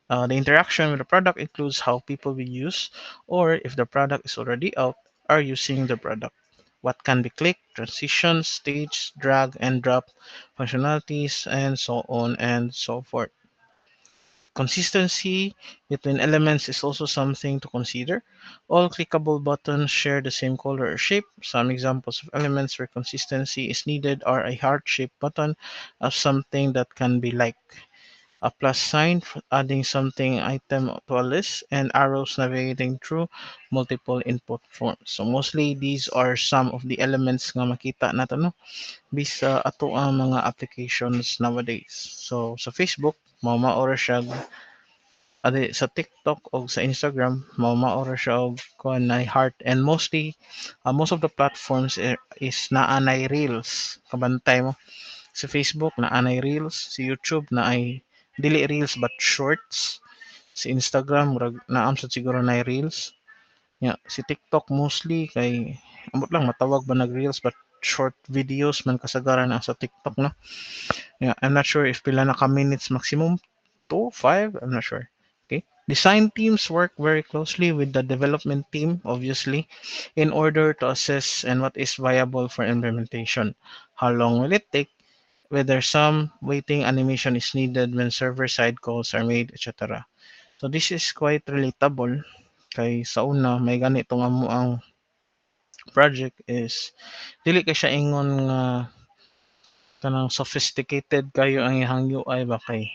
The interaction with the product includes how people will use, or if the product is already out, are using the product. What can be clicked, transitions, stage, drag and drop functionalities, and so on and so forth. Consistency between elements is also something to consider. All clickable buttons share the same color or shape. Some examples of elements where consistency is needed are a heart-shaped button of something that can be liked, a plus sign for adding something item to a list, and arrows navigating through multiple input forms. So mostly these are some of the elements nga makita nato, no, bisa ato ang mga applications nowadays. So sa Facebook, maura siya sa TikTok o sa Instagram, maura siya og kuan na heart, and most of the platforms is naanay reels. Kabantay mo sa Facebook na anay reels, si YouTube na ay dili reels but shorts, si Instagram murag naam sad siguro na reels. Si TikTok mostly kay amot lang matawag ba nag reels but short videos man kasagaran ang sa TikTok, no. I'm not sure if pila na ka minutes maximum, 2, 5, I'm not sure. Okay. Design teams work very closely with the development team, obviously, in order to assess and what is viable for implementation. How long will it take? Whether some waiting animation is needed when server-side calls are made, etc. So this is quite relatable kay sa una may ganito nga mo ang project is dili kay siya ingon nga kanang sophisticated kayo ang ihang UI ba kay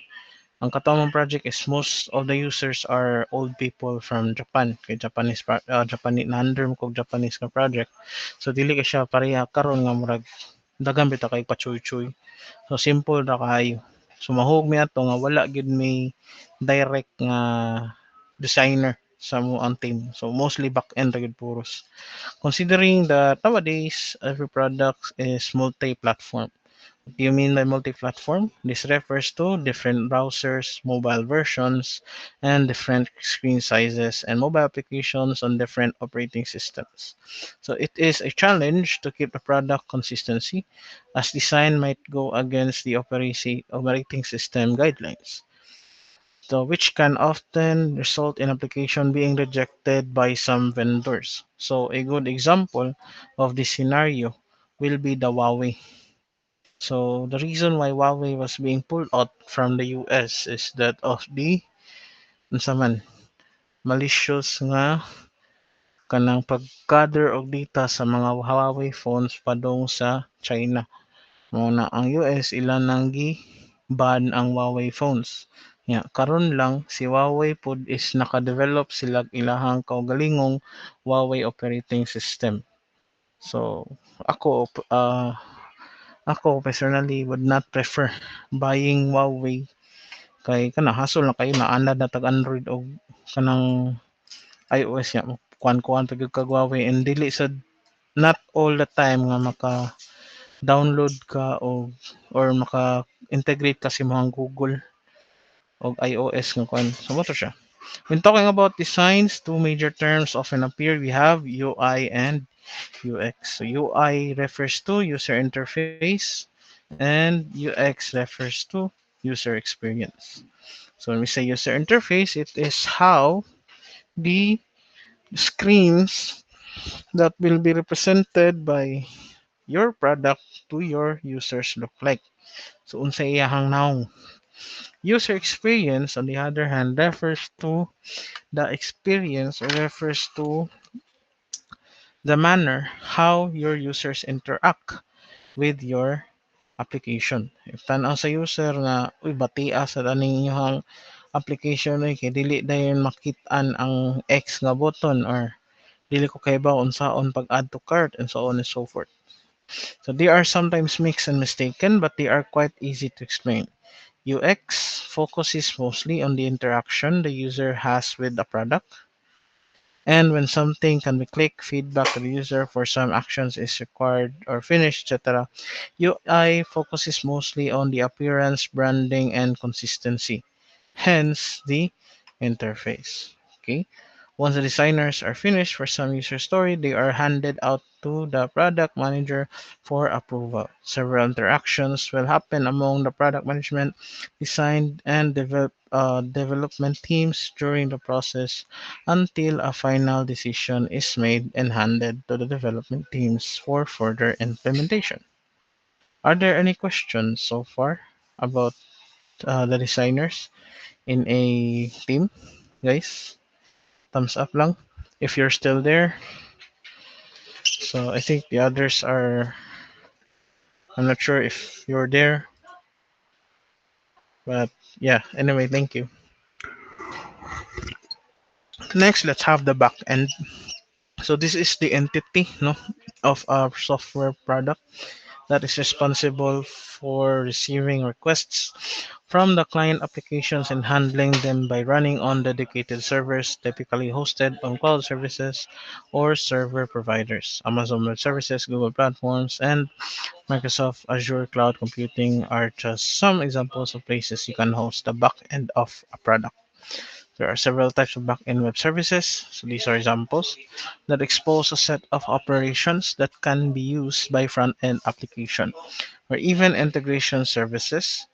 ang katawang project is most of the users are old people from Japan kay Japanese na-under mo kog Japanese nga project, so dili kay siya pareha karon nga murag daghan bitaw kay pachuy-chuy. So simple ra kaayo. So mahug mi ato nga wala gid may direct nga designer sa mo ang team. So mostly back end ra gid puros. Considering that nowadays every product is multi-platform. Do you mean by multi-platform? This refers to different browsers, mobile versions, and different screen sizes and mobile applications on different operating systems. So it is a challenge to keep the product consistency as design might go against the operating system guidelines. So which can often result in application being rejected by some vendors. So a good example of this scenario will be the Huawei. So the reason why Huawei was being pulled out from the US is that of the unsa man malicious nga kanang pag-gather og data sa mga Huawei phones padong sa China. Mao na ang US ilan nang gi-ban ang Huawei phones. Ya, karon lang si Huawei pod is naka-develop sila ilahang kaugalingong Huawei operating system. So ako personally would not prefer buying Huawei kay kana hasol na kayo na anad na tag Android o kanang iOS nya kuan-kuan pag kag Huawei and dili sa not all the time nga maka download ka o or maka integrate ka sa mga Google o iOS nga kuan so mo to siya. When talking about designs, two major terms often appear. We have UI and UX. So UI refers to user interface and UX refers to user experience. So when we say user interface, it is how the screens that will be represented by your product to your users look like. So unsa iyahang naong. User experience, on the other hand, refers to the experience or refers to the manner how your users interact with your application. If tanaw sa user nga, uy, batia sa daning inyong application ay kay dili dayon makit-an ang X nga button or dili ko kay ba unsaon pag add to cart and so on and so forth. So they are sometimes mixed and mistaken but they are quite easy to explain. UX focuses mostly on the interaction the user has with the product and when something can be clicked, feedback to the user for some actions is required or finished, etc. UI focuses mostly on the appearance, branding, and consistency, hence the interface. Okay. Once the designers are finished for some user story, they are handed out to the product manager for approval. Several interactions will happen among the product management, design, and development teams during the process until a final decision is made and handed to the development teams for further implementation. Are there any questions so far about the designers in a team, guys? Thumbs up lang if you're still there. So I think the others are. I'm not sure if you're there, but yeah. Anyway, thank you. Next, let's have the back end. So this is the entity, no, of our software product that is responsible for receiving requests from the client applications and handling them by running on dedicated servers, typically hosted on cloud services or server providers. Amazon Web Services, Google Platforms, and Microsoft Azure Cloud Computing are just some examples of places you can host the back end of a product. There are several types of back-end web services, so these are examples, that expose a set of operations that can be used by front-end application or even integration services.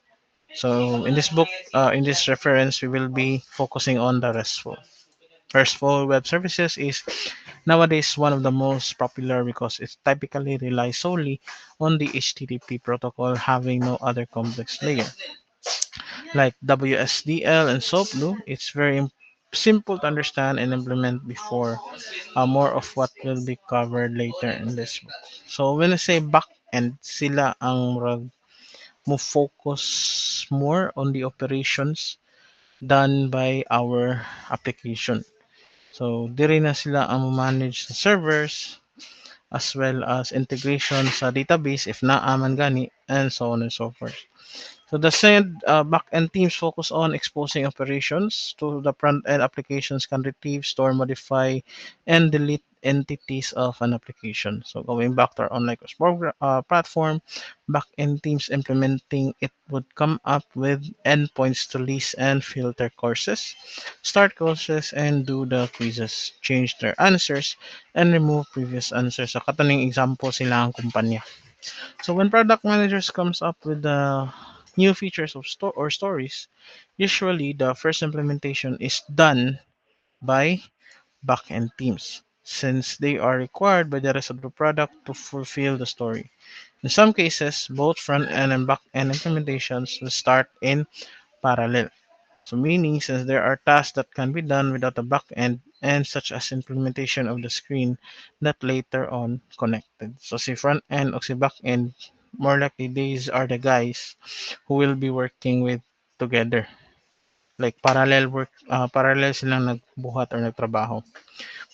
So in this book, in this reference, we will be focusing on the RESTful. RESTful web services is nowadays one of the most popular because it typically relies solely on the HTTP protocol, having no other complex layer like WSDL and SOAP do. It's very simple to understand and implement before more of what will be covered later in this book. So when I say back end, sila ang mo focus more on the operations done by our application. So diri na sila ang manage the servers as well as integration sa database if naaman gani and so on and so forth. So the said back-end teams focus on exposing operations to the front-end applications can retrieve, store, modify, and delete entities of an application. So going back to our online course platform, back-end teams implementing it would come up with endpoints to list and filter courses, start courses, and do the quizzes, change their answers, and remove previous answers. So katuning example sila ang kumpanya. So when product managers comes up with the new features of or stories, usually the first implementation is done by back-end teams since they are required by the rest of the product to fulfill the story. In some cases, both front-end and back-end implementations will start in parallel. So meaning since there are tasks that can be done without a back-end and such as implementation of the screen that later on connected. So si front-end or si back-end, more likely these are the guys who will be working with together. Like parallel silang nagbuhat or nagtrabaho.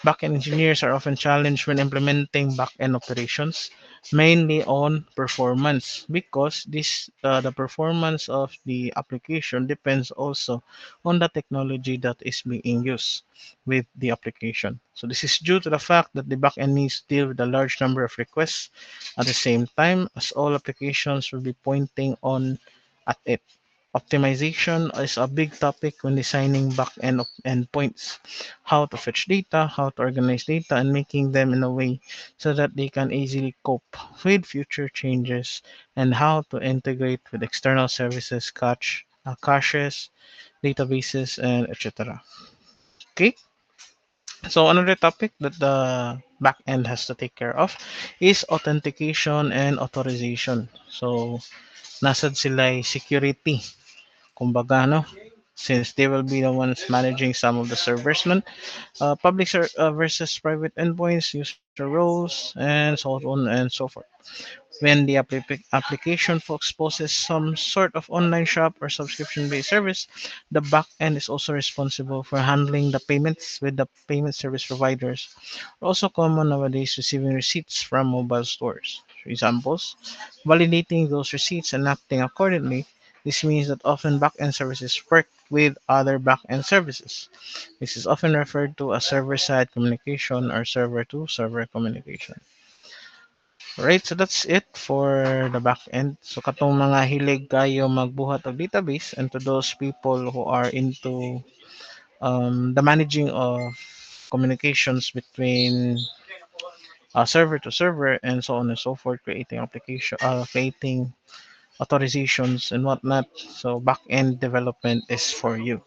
Backend engineers are often challenged when implementing backend operations, mainly on performance, because the performance of the application depends also on the technology that is being used with the application. So this is due to the fact that the backend needs to deal with a large number of requests at the same time, as all applications will be pointing on at it. Optimization is a big topic when designing back-end endpoints. How to fetch data, how to organize data, and making them in a way so that they can easily cope with future changes, and how to integrate with external services, caches, databases, and etc. Okay, so another topic that the backend has to take care of is authentication and authorization. So nasad sila security. Kumbaga, no? Since they will be the ones managing some of the servers, man. Public versus private endpoints, user roles, and so on and so forth. When the application exposes some sort of online shop or subscription-based service, the backend is also responsible for handling the payments with the payment service providers. Also common nowadays receiving receipts from mobile stores. For examples, validating those receipts and acting accordingly. This means that often backend services work with other backend services. This is often referred to as server-side communication or server-to-server communication. Right, so that's it for the back end. So katong mga hilig kayo magbuhat og database and to those people who are into the managing of communications between server to server and so on and so forth, creating authorizations and whatnot. So back end development is for you.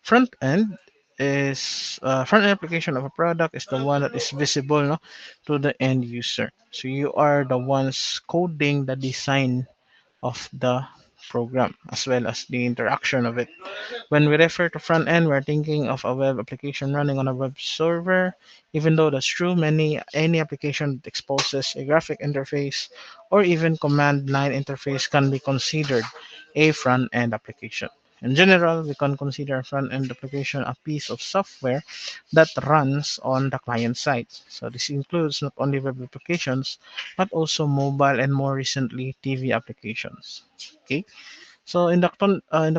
Front end is front end application of a product is the one that is visible, no, to the end user. So you are the ones coding the design of the program as well as the interaction of it. When we refer to front end, we're thinking of a web application running on a web server. Even though that's true, any application that exposes a graphic interface or even command line interface can be considered a front end application. In general, we can consider a front end application a piece of software that runs on the client side. So this includes not only web applications but also mobile and more recently TV applications. Okay. So in the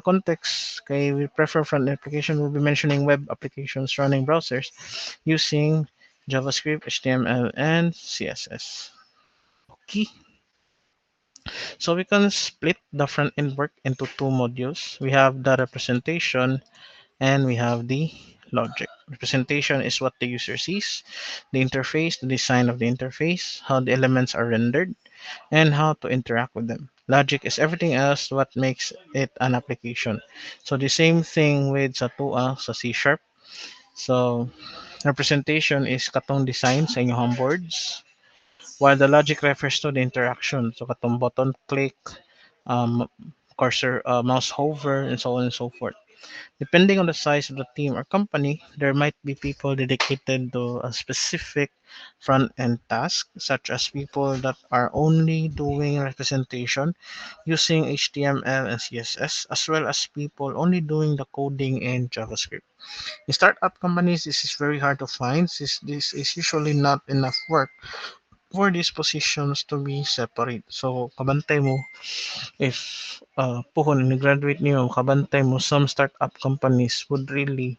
context, okay, we prefer front application. We'll be mentioning web applications running browsers using JavaScript, HTML, and CSS. Okay, so we can split the front end work into two modules. We have the representation and we have the logic. Representation is what the user sees, the interface, the design of the interface, how the elements are rendered, and how to interact with them. Logic is everything else what makes it an application. So the same thing with sa tua sa C Sharp. So representation is katong design sa inyong boards, while the logic refers to the interaction. So katong button click, um, cursor, mouse hover, and so on and so forth. Depending on the size of the team or company, there might be people dedicated to a specific front end task, such as people that are only doing representation using HTML and CSS, as well as people only doing the coding in JavaScript. In startup companies, this is very hard to find since this is usually not enough work for these positions to be separate. So, kabantay mo, if puhon ni-graduate niyo, kabantay mo, some startup companies would really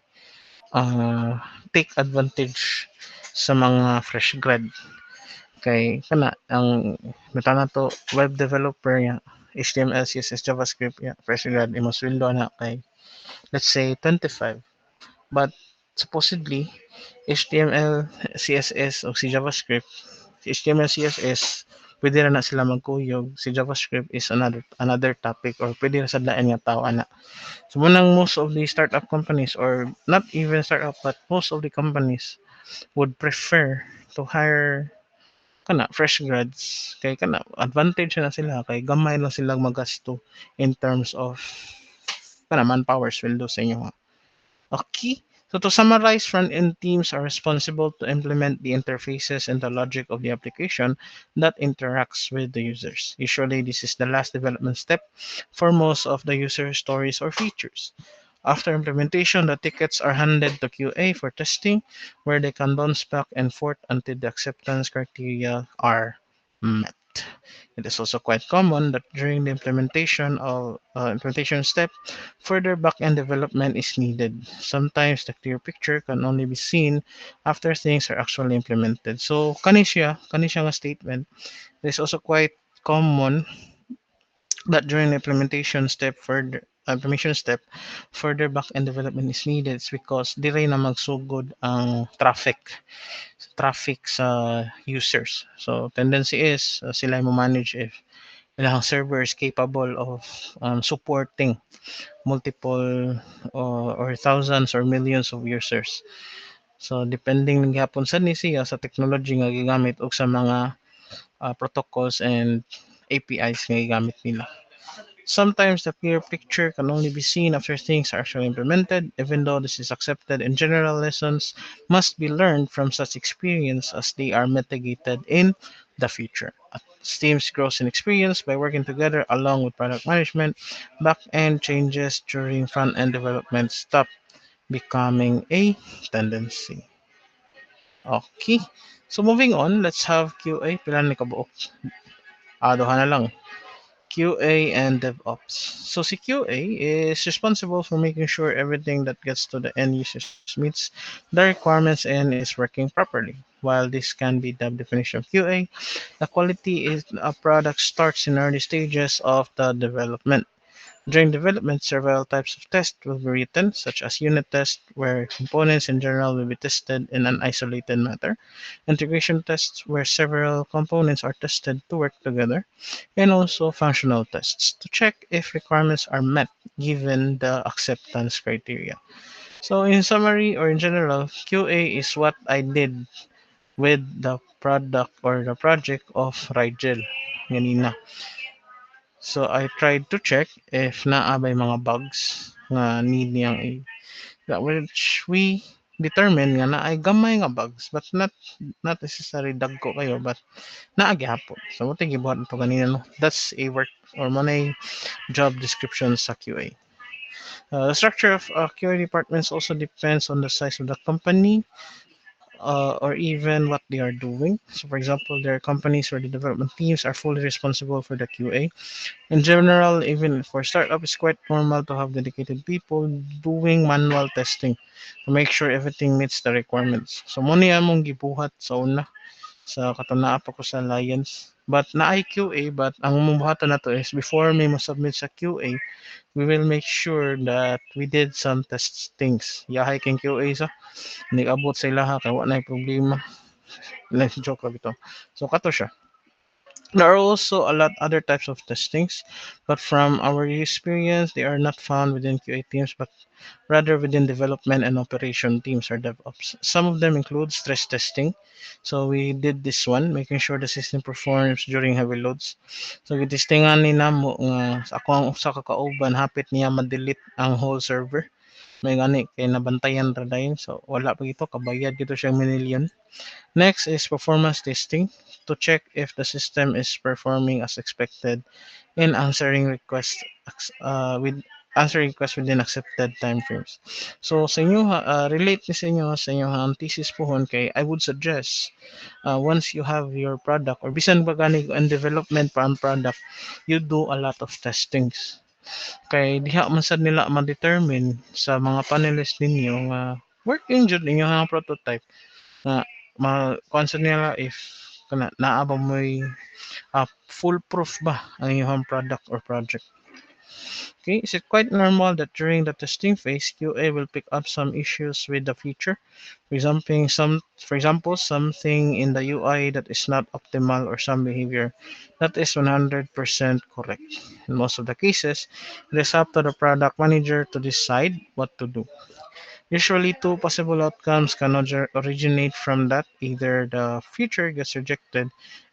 take advantage sa mga fresh grad. Kay kana ang meta to web developer ya HTML, CSS, JavaScript ya fresh grad imo sweldo na kay let's say 25. But supposedly HTML, CSS o si JavaScript, si HTML, CSS pwede na sila magkuyog. Si JavaScript is another topic or pwede na sa daan nga tao ana. So munang most of the startup companies or not even startup but most of the companies would prefer to hire kana fresh grads kay kana advantage na sila kay gamay lang sila magasto in terms of kana manpower sweldo sa inyo. Okay. So to summarize, front-end teams are responsible to implement the interfaces and the logic of the application that interacts with the users. Usually, this is the last development step for most of the user stories or features. After implementation, the tickets are handed to QA for testing, where they can bounce back and forth until the acceptance criteria are met. It is also quite common that during the implementation step, further back-end development is needed. Sometimes the clear picture can only be seen after things are actually implemented. So kani siya nga statement. It is also quite common that during the implementation step, further back-end development is needed. It's because dire na magsugod ang traffic sa users. So tendency is sila mo manage if ilang server is capable of supporting multiple or thousands or millions of users. So depending gyapon sa ni siya sa technology nga gigamit ug sa mga protocols and APIs nga gigamit nila. Sometimes the clear picture can only be seen after things are actually implemented. Even though this is accepted in general, lessons must be learned from such experience as they are mitigated in the future. Teams grows in experience by working together along with product management. Back-end changes during front-end development stop becoming a tendency. Okay. So moving on, let's have QA. Pila ni kabuok? Duha na lang. QA and DevOps. So QA is responsible for making sure everything that gets to the end users meets the requirements and is working properly. While this can be the definition of QA, the quality is a product starts in early stages of the development. During development, several types of tests will be written, such as unit tests, where components in general will be tested in an isolated manner, integration tests, where several components are tested to work together, and also functional tests to check if requirements are met given the acceptance criteria. So, in summary or in general, QA is what I did with the product or the project of Rigel ganina. So I tried to check if naabay mga bugs nga need niyang which we determine nga na ay gamay nga bugs but not necessarily dagko kayo but naagihapon. So mo gibuhat to ganina no. That's a work or money job description sa QA. The structure of QA departments also depends on the size of the company or even what they are doing. So, for example, there are companies where the development teams are fully responsible for the QA. In general, even for startup, it's quite normal to have dedicated people doing manual testing to make sure everything meets the requirements. So, muna among gibuhat sa una sa katunaa pa ko sa Alliance. But na ay QA, but ang mumuhatan na to is before may mo submit sa QA, we will make sure that we did some testings. Yahay king QA sa, nag-abot sa ilaha, kaya wala na problema. Lang joke lang ito. So, kato siya. There are also a lot other types of testings, but from our experience, they are not found within QA teams, but rather within development and operation teams or DevOps. Some of them include stress testing. So we did this one, making sure the system performs during heavy loads. So gitestingan ni namo nga sa ako ang usa ka kauban hapit niya ma-delete ang whole server. May gani kay nabantayan ra dayon. So wala pa gito kabayad gito siyang minilyon. Next is performance testing to check if the system is performing as expected in with answering requests within accepted time frames. So sa inyo relate ni sa inyo ang thesis pohon kay I would suggest once you have your product or bisan ba gani and development pa ang product, you do a lot of testings. Kay diha man sad nila ma-determine sa mga panelists ninyo nga working jud ninyo ang prototype nga ma-consider nila if kana naa ba mo'y foolproof ba ang iyong product or project. Okay, is it quite normal that during the testing phase, QA will pick up some issues with the feature? For example, something in the UI that is not optimal or some behavior that is 100% correct. In most of the cases, it is up to the product manager to decide what to do. Usually, two possible outcomes can originate from that. Either the feature gets rejected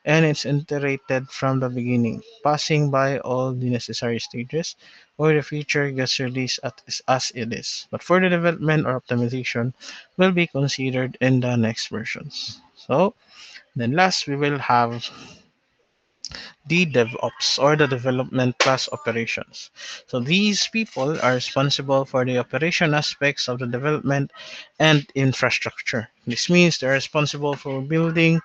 and it's iterated from the beginning, passing by all the necessary stages, or the feature gets released as it is. But further development or optimization will be considered in the next versions. So, then last, we will have the DevOps or the development plus operations. So these people are responsible for the operation aspects of the development and infrastructure. This means they're responsible for building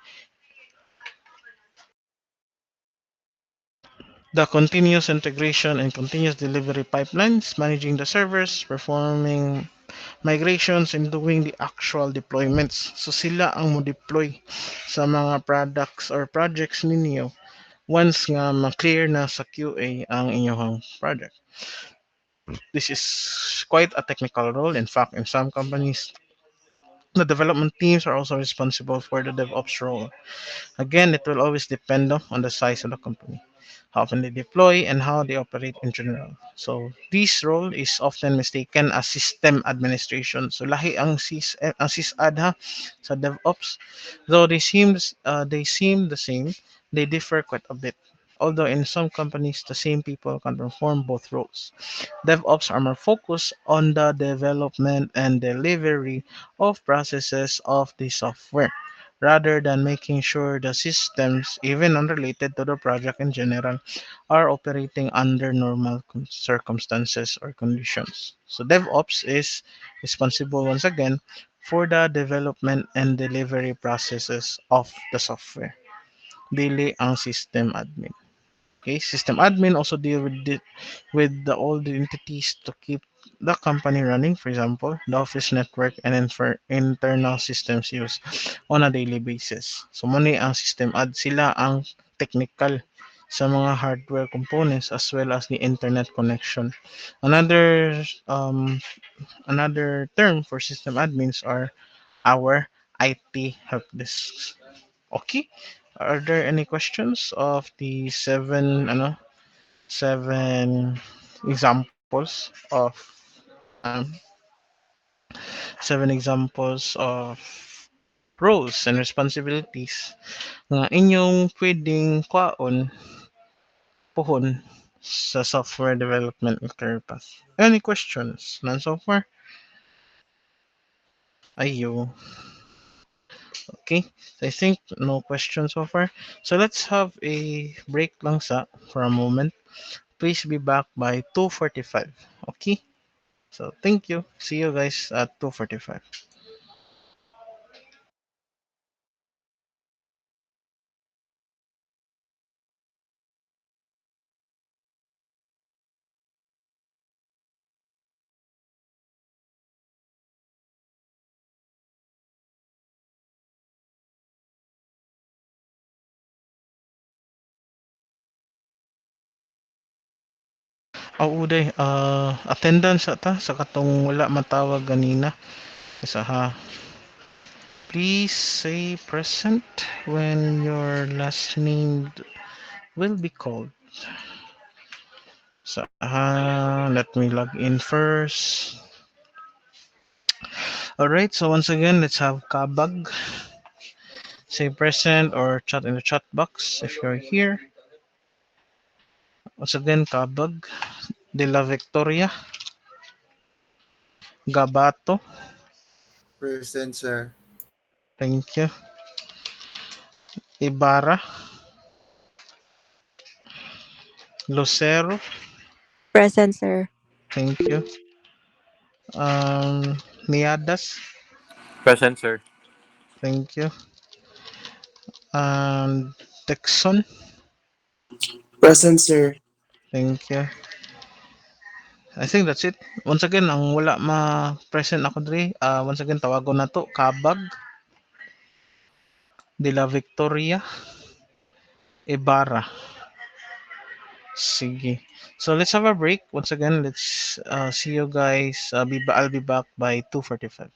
the continuous integration and continuous delivery pipelines, managing the servers, performing migrations, and doing the actual deployments. So sila ang mo-deploy sa mga products or projects ninyo once nga ma-clear na sa QA ang inyong project. This is quite a technical role. In fact, in some companies, the development teams are also responsible for the DevOps role. Again, it will always depend on the size of the company, how often they deploy, and how they operate in general. So this role is often mistaken as system administration. So lahi ang sysad ha sa DevOps. Though they seem the same, they differ quite a bit. Although in some companies, the same people can perform both roles. DevOps are more focused on the development and delivery of processes of the software rather than making sure the systems, even unrelated to the project in general, are operating under normal circumstances or conditions. So DevOps is responsible once again for the development and delivery processes of the software. Dili ang system admin. Okay, system admin also deal with all the entities to keep the company running. For example, the office network and internal systems used on a daily basis. So muna ang system ad sila ang technical sa mga hardware components as well as the internet connection. Another another term for system admins are our IT help desks. Okay. Are there any questions of the seven examples of um, seven examples of roles and responsibilities nga inyong pwedeng kwaon pohon sa software development career path? Any questions? None so far? Ayo. Okay. So I think no questions so far. So let's have a break lang for a moment. Please be back by 2:45. Okay? So thank you. See you guys at 2:45. Uday, attendance ata sa katong wala matawag ganina. Isa ha. Please say present when your last name will be called. Sa let me log in first. Alright, so once again, let's have Kabag. Say present or chat in the chat box if you're here. Once again, Kabag. De la Victoria. Gabato. Present, sir. Thank you. Ibarra. Lucero. Present, sir. Thank you. Um, Miadas. Present, sir. Thank you. Texon. Present, sir. Thank you. I think that's it. Once again, ang wala ma-present ako diri, once again tawagon na to Kabag. De la Victoria, Ibarra. Sige. So let's have a break. Once again, let's see you guys. I'll be back by 2:45.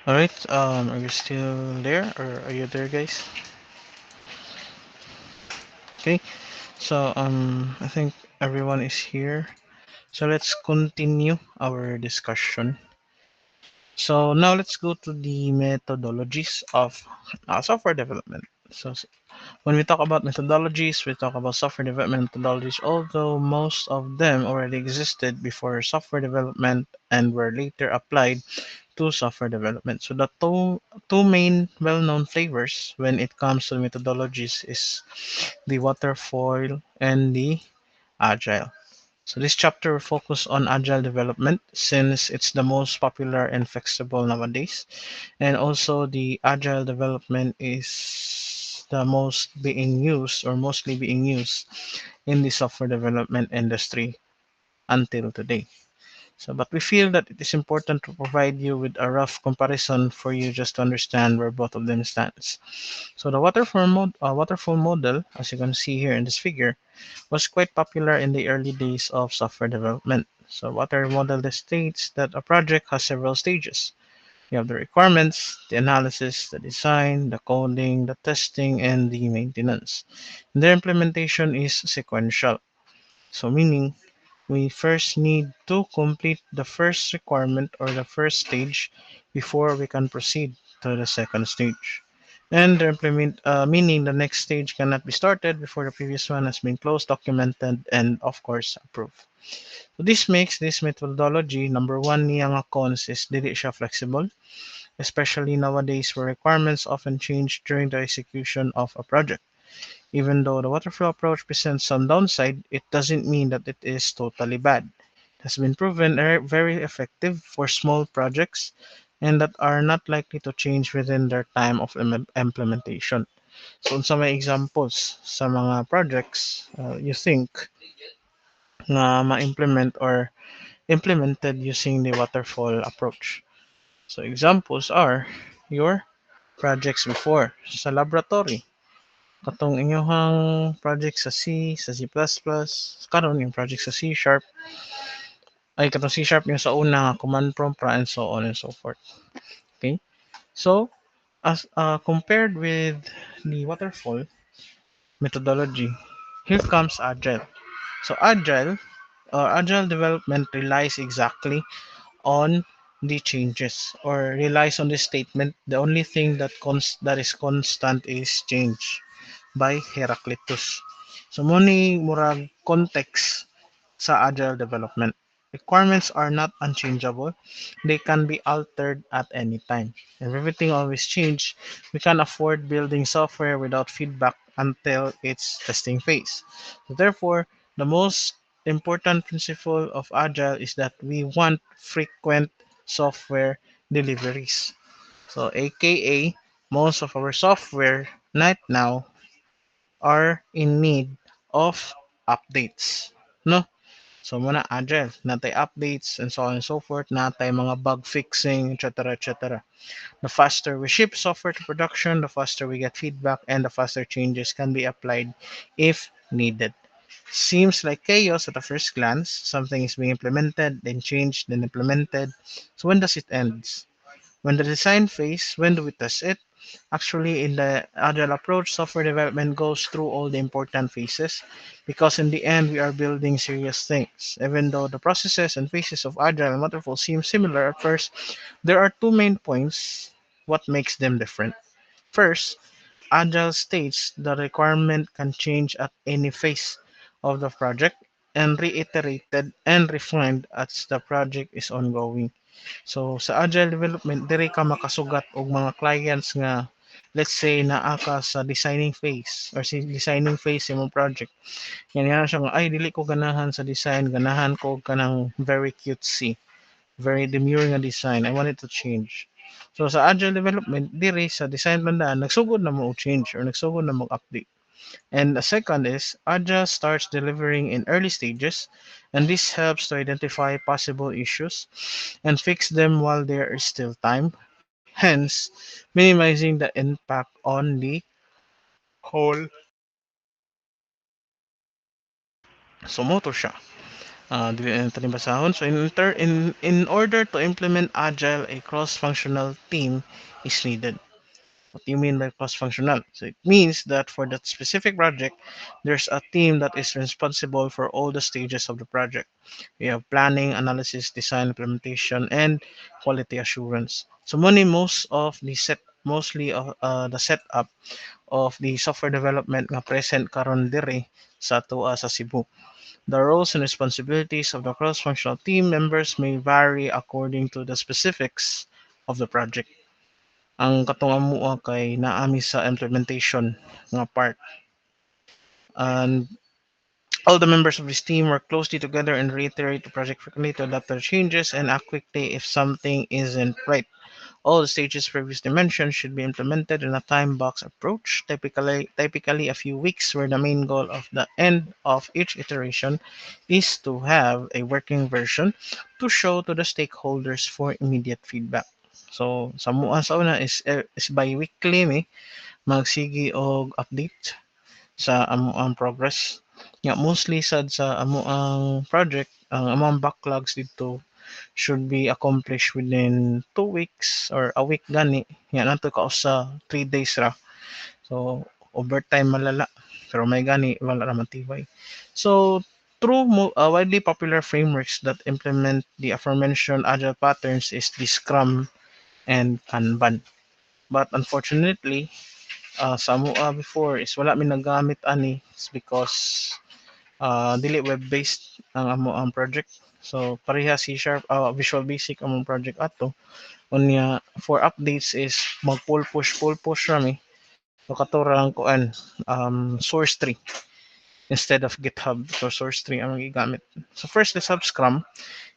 All right. Are you still there, or are you there, guys? Okay. So I think everyone is here. So let's continue our discussion. So now let's go to the methodologies of software development. So when we talk about methodologies, we talk about software development methodologies, although most of them already existed before software development and were later applied to software development. So the two main well-known flavors when it comes to methodologies is the waterfall and the agile. So this chapter will focus on agile development since it's the most popular and flexible nowadays. And also the agile development is the most being used or mostly being used in the software development industry until today. So, but we feel that it is important to provide you with a rough comparison for you just to understand where both of them stands. So the waterfall model, as you can see here in this figure, was quite popular in the early days of software development. So water model states that a project has several stages. You have the requirements, the analysis, the design, the coding, the testing, and the maintenance. Their implementation is sequential. So meaning we first need to complete the first requirement or the first stage before we can proceed to the second stage. And the meaning the next stage cannot be started before the previous one has been closed, documented, and of course approved. So this makes this methodology number one niya nga cons is dili siya flexible, especially nowadays where requirements often change during the execution of a project. Even though the waterfall approach presents some downside, it doesn't mean that it is totally bad. It has been proven very effective for small projects and that are not likely to change within their time of implementation. So, sa may examples sa mga projects you think na ma-implement or implemented using the waterfall approach. So, examples are your projects before sa laboratory. Katong inyong project sa C, sa C++, karon yung project sa C Sharp, ay katong C Sharp yung sa una nga command prompt and so on and so forth. Okay? So, as compared with the waterfall methodology, here comes agile. So agile development relies exactly on the changes or relies on the statement. The only thing that is constant is change by Heraclitus. So muni murag context sa agile development. Requirements are not unchangeable. They can be altered at any time. If everything always change, we can afford building software without feedback until its testing phase. So therefore, the most important principle of agile is that we want frequent software deliveries. So aka most of our software right now are in need of updates. No? So muna agile, natay updates and so on and so forth, natay mga bug fixing, etc. etc. The faster we ship software to production, the faster we get feedback, and the faster changes can be applied if needed. Seems like chaos at a first glance. Something is being implemented, then changed, then implemented. So when does it end? When the design phase, when do we test it? Actually, in the agile approach, software development goes through all the important phases because in the end, we are building serious things. Even though the processes and phases of agile and waterfall seem similar at first, there are two main points what makes them different. First, agile states the requirement can change at any phase of the project and reiterated and refined as the project is ongoing. So sa agile development diri ka makasugat og mga clients nga let's say naa ka sa designing phase or si designing phase sa imong project. Yan siya nga ay dili ko ganahan sa design, ganahan ko og kanang very cutesy, very demure nga design. I want it to change. So sa agile development diri sa design bandaan nagsugod na mo og change or nagsugod na mo og update. And the second is Agile starts delivering in early stages, and this helps to identify possible issues and fix them while there is still time, hence minimizing the impact on the whole. So moto siya. Dili na natin basahon. So in order to implement agile, a cross-functional team is needed. What do you mean by cross-functional? So it means that for that specific project, there's a team that is responsible for all the stages of the project. We have planning, analysis, design, implementation, and quality assurance. So mostly of the setup of the software development nga present karon dire sa tuwa sa Cebu. The roles and responsibilities of the cross-functional team members may vary according to the specifics of the project. Ang katong amuha kay naami sa implementation nga part. And all the members of this team work closely together and reiterate the project frequently to adapt to the changes and act quickly if something isn't right. All the stages previously mentioned should be implemented in a time box approach, typically a few weeks, where the main goal of the end of each iteration is to have a working version to show to the stakeholders for immediate feedback. So, sa mua sa una is bi-weekly ni magsigi og update sa amo ang progress. Nga mostly sad sa amo ang project, ang among backlogs dito should be accomplished within 2 weeks or a week gani. Yan nato ka sa 3 days ra. So overtime malala. Pero may gani wala ra matibay. So through widely popular frameworks that implement the aforementioned agile patterns is the Scrum and Kanban. But unfortunately, sa MUA before is wala mi nagamit ani. It's because dili web-based ang amo ang project. So pareha C Sharp, Visual Basic among project ato. Unya for updates is mag pull push rami. So katura lang kuan source tree instead of GitHub. So source tree ang gigamit. So first let's have Scrum.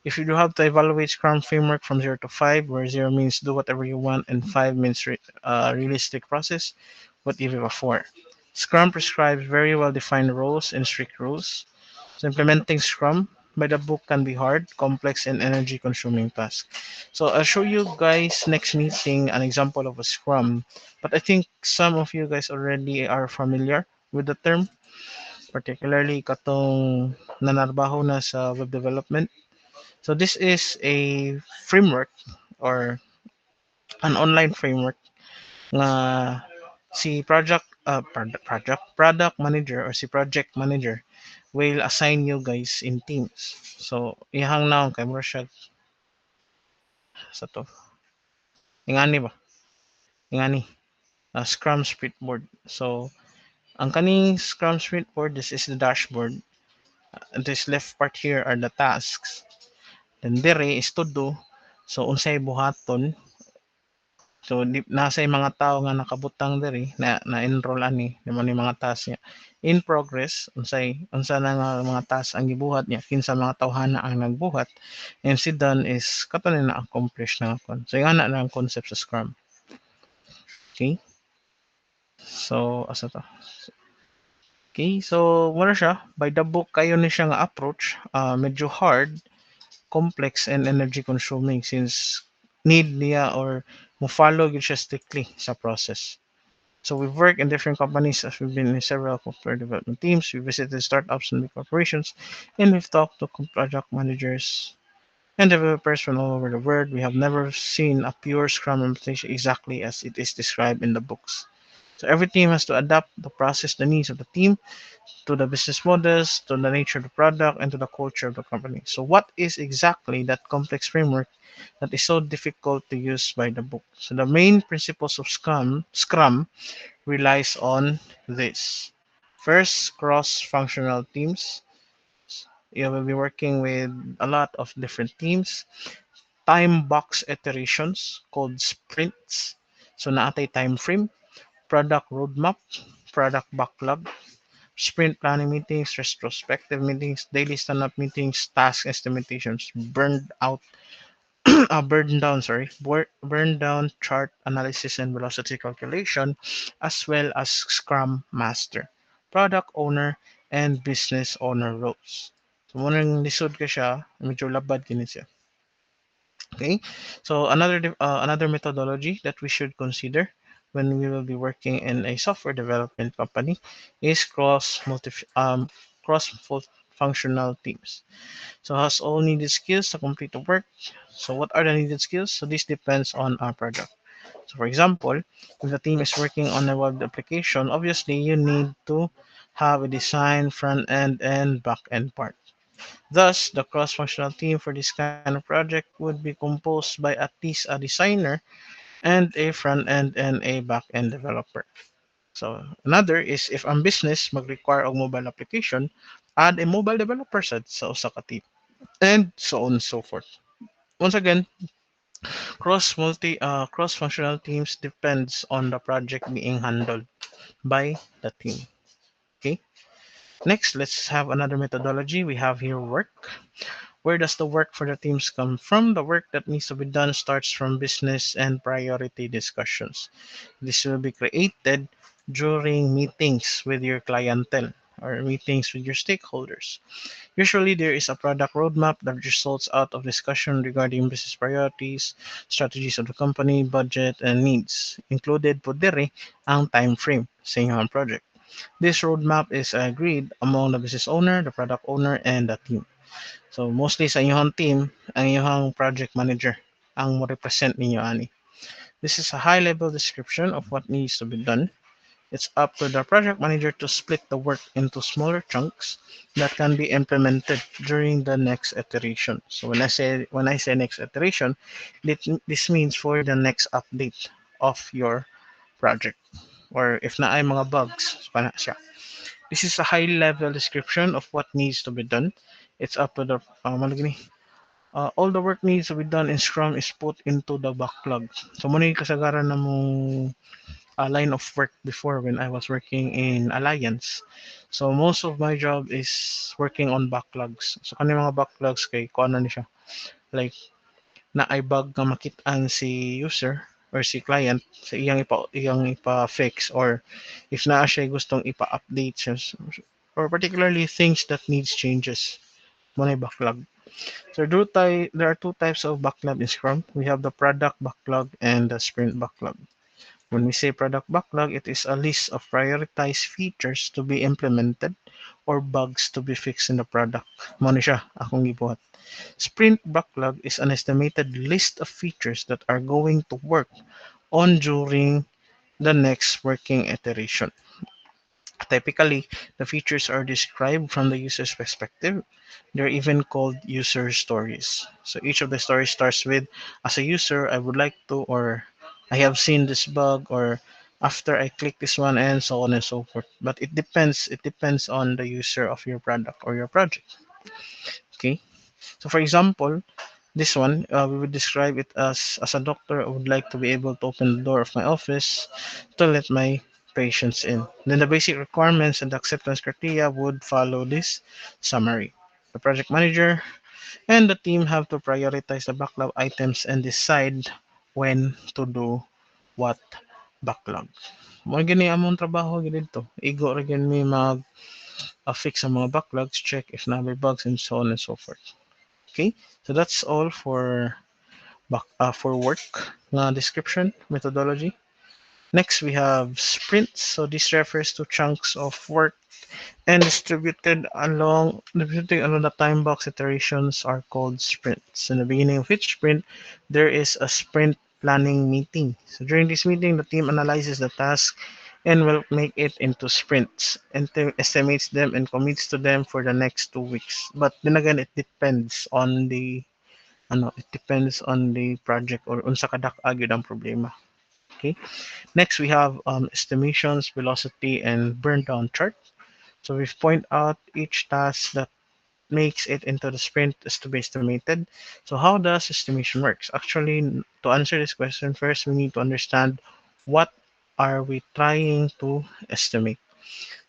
If you do have to evaluate Scrum framework from 0 to 5, where 0 means do whatever you want and 5 means realistic process, what give you a 4? Scrum prescribes very well defined roles and strict rules. So implementing Scrum by the book can be hard, complex, and energy consuming task. So I'll show you guys next meeting an example of a Scrum, but I think some of you guys already are familiar with the term, particularly katong nanarbaho na sa web development. So this is a framework or an online framework nga si product manager or si project manager will assign you guys in teams. So ihang naon kay mura siya sa to. Ingani ba? Ingani. Scrum Sprint board. So ang kaning Scrum Sprint board, this is the dashboard. This left part here are the tasks. Then dire is to do. So unsay buhaton. So nasa yung mga tao nga nakabutang diri na-enroll ani naman yung mga task niya. In progress unsa na nga mga task ang gibuhat niya kinsa mga tawhana ang nagbuhat and si done is kato na accomplish na kon. So yung ana na ang concept sa Scrum. Okay? So asa to? Okay, so muna siya by the book kayo ni siya nga approach, medyo hard, complex and energy consuming since need niya or mo follow gyud siya strictly sa process. So we've worked in different companies as we've been in several software development teams. We visited startups and big corporations, and we've talked to project managers and developers from all over the world. We have never seen a pure Scrum implementation exactly as it is described in the books. So every team has to adapt the process, the needs of the team, to the business models, to the nature of the product, and to the culture of the company. So what is exactly that complex framework that is so difficult to use by the book? So the main principles of Scrum relies on this. First, cross-functional teams. You will be working with a lot of different teams. Time box iterations called sprints. So naatay time frame, product roadmap, product backlog, sprint planning meetings, retrospective meetings, daily stand-up meetings, task estimations, burn down chart analysis and velocity calculation, as well as Scrum Master, Product Owner, and Business Owner roles. So, munang lisod ka siya, medyo labad kini siya. Okay, so another methodology that we should consider when we will be working in a software development company is cross cross-functional teams. So has all needed skills to complete the work. So what are the needed skills? So this depends on our project. So for example, if the team is working on a web application, obviously you need to have a design front end and back end part. Thus, the cross-functional team for this kind of project would be composed by at least a designer and a front end and a back end developer. So another is if ang business mag-require og mobile application, add a mobile developer sa usa ka team and so on and so forth. Once again, cross-functional teams depends on the project being handled by the team. Okay. Next, let's have another methodology. We have here work. Where does the work for the teams come from? The work that needs to be done starts from business and priority discussions. This will be created during meetings with your clientele or meetings with your stakeholders. Usually, there is a product roadmap that results out of discussion regarding business priorities, strategies of the company, budget, and needs. Included po dere ang time frame sa inyong project. This roadmap is agreed among the business owner, the product owner, and the team. So mostly sa inyong team, ang inyong project manager ang mo represent ninyo ani. This is a high level description of what needs to be done. It's up to the project manager to split the work into smaller chunks that can be implemented during the next iteration. So when I say next iteration, this means for the next update of your project or if na ay mga bugs, so kana siya. This is a high level description of what needs to be done. It's up to the all the work needs to be done in Scrum is put into the backlog. So muna yung kasagaran na mong line of work before when I was working in Alliance. So most of my job is working on backlogs. So kani mga backlogs kay kuan na ni siya. Like na ay bug nga makit-an si user or si client sa iyang ipa fix or if naa siya gustong ipa-update siya or particularly things that needs changes mo na backlog. So there are two types of backlog in Scrum. We have the product backlog and the sprint backlog. When we say product backlog, it is a list of prioritized features to be implemented or bugs to be fixed in the product. Mo ni siya, akong gibuhat. Sprint backlog is an estimated list of features that are going to work on during the next working iteration. Typically, the features are described from the user's perspective. They're even called user stories. So each of the stories starts with, as a user, I would like to, or I have seen this bug, or after I click this one, and so on and so forth. But it depends. It depends on the user of your product or your project. Okay. So for example, this one, we would describe it as a doctor, I would like to be able to open the door of my office to let my patients in. Then the basic requirements and the acceptance criteria would follow this summary. The project manager and the team have to prioritize the backlog items and decide when to do what backlog. Mo gini among trabaho gid dito. Igo ra gyud mi mag fix ang mga backlogs, check if na may bugs and so on and so forth. Okay? So that's all for work description methodology. Next, we have sprints. So this refers to chunks of work and distributed along the time box iterations are called sprints. In the beginning of each sprint, there is a sprint planning meeting. So during this meeting, the team analyzes the task and will make it into sprints and estimates them and commits to them for the next 2 weeks. But then again, it depends on the project or unsa kadak agad ang problema. Okay. Next, we have estimations, velocity, and burn down chart. So we've point out each task that makes it into the sprint is to be estimated. So how does estimation works? Actually, to answer this question, first we need to understand what are we trying to estimate.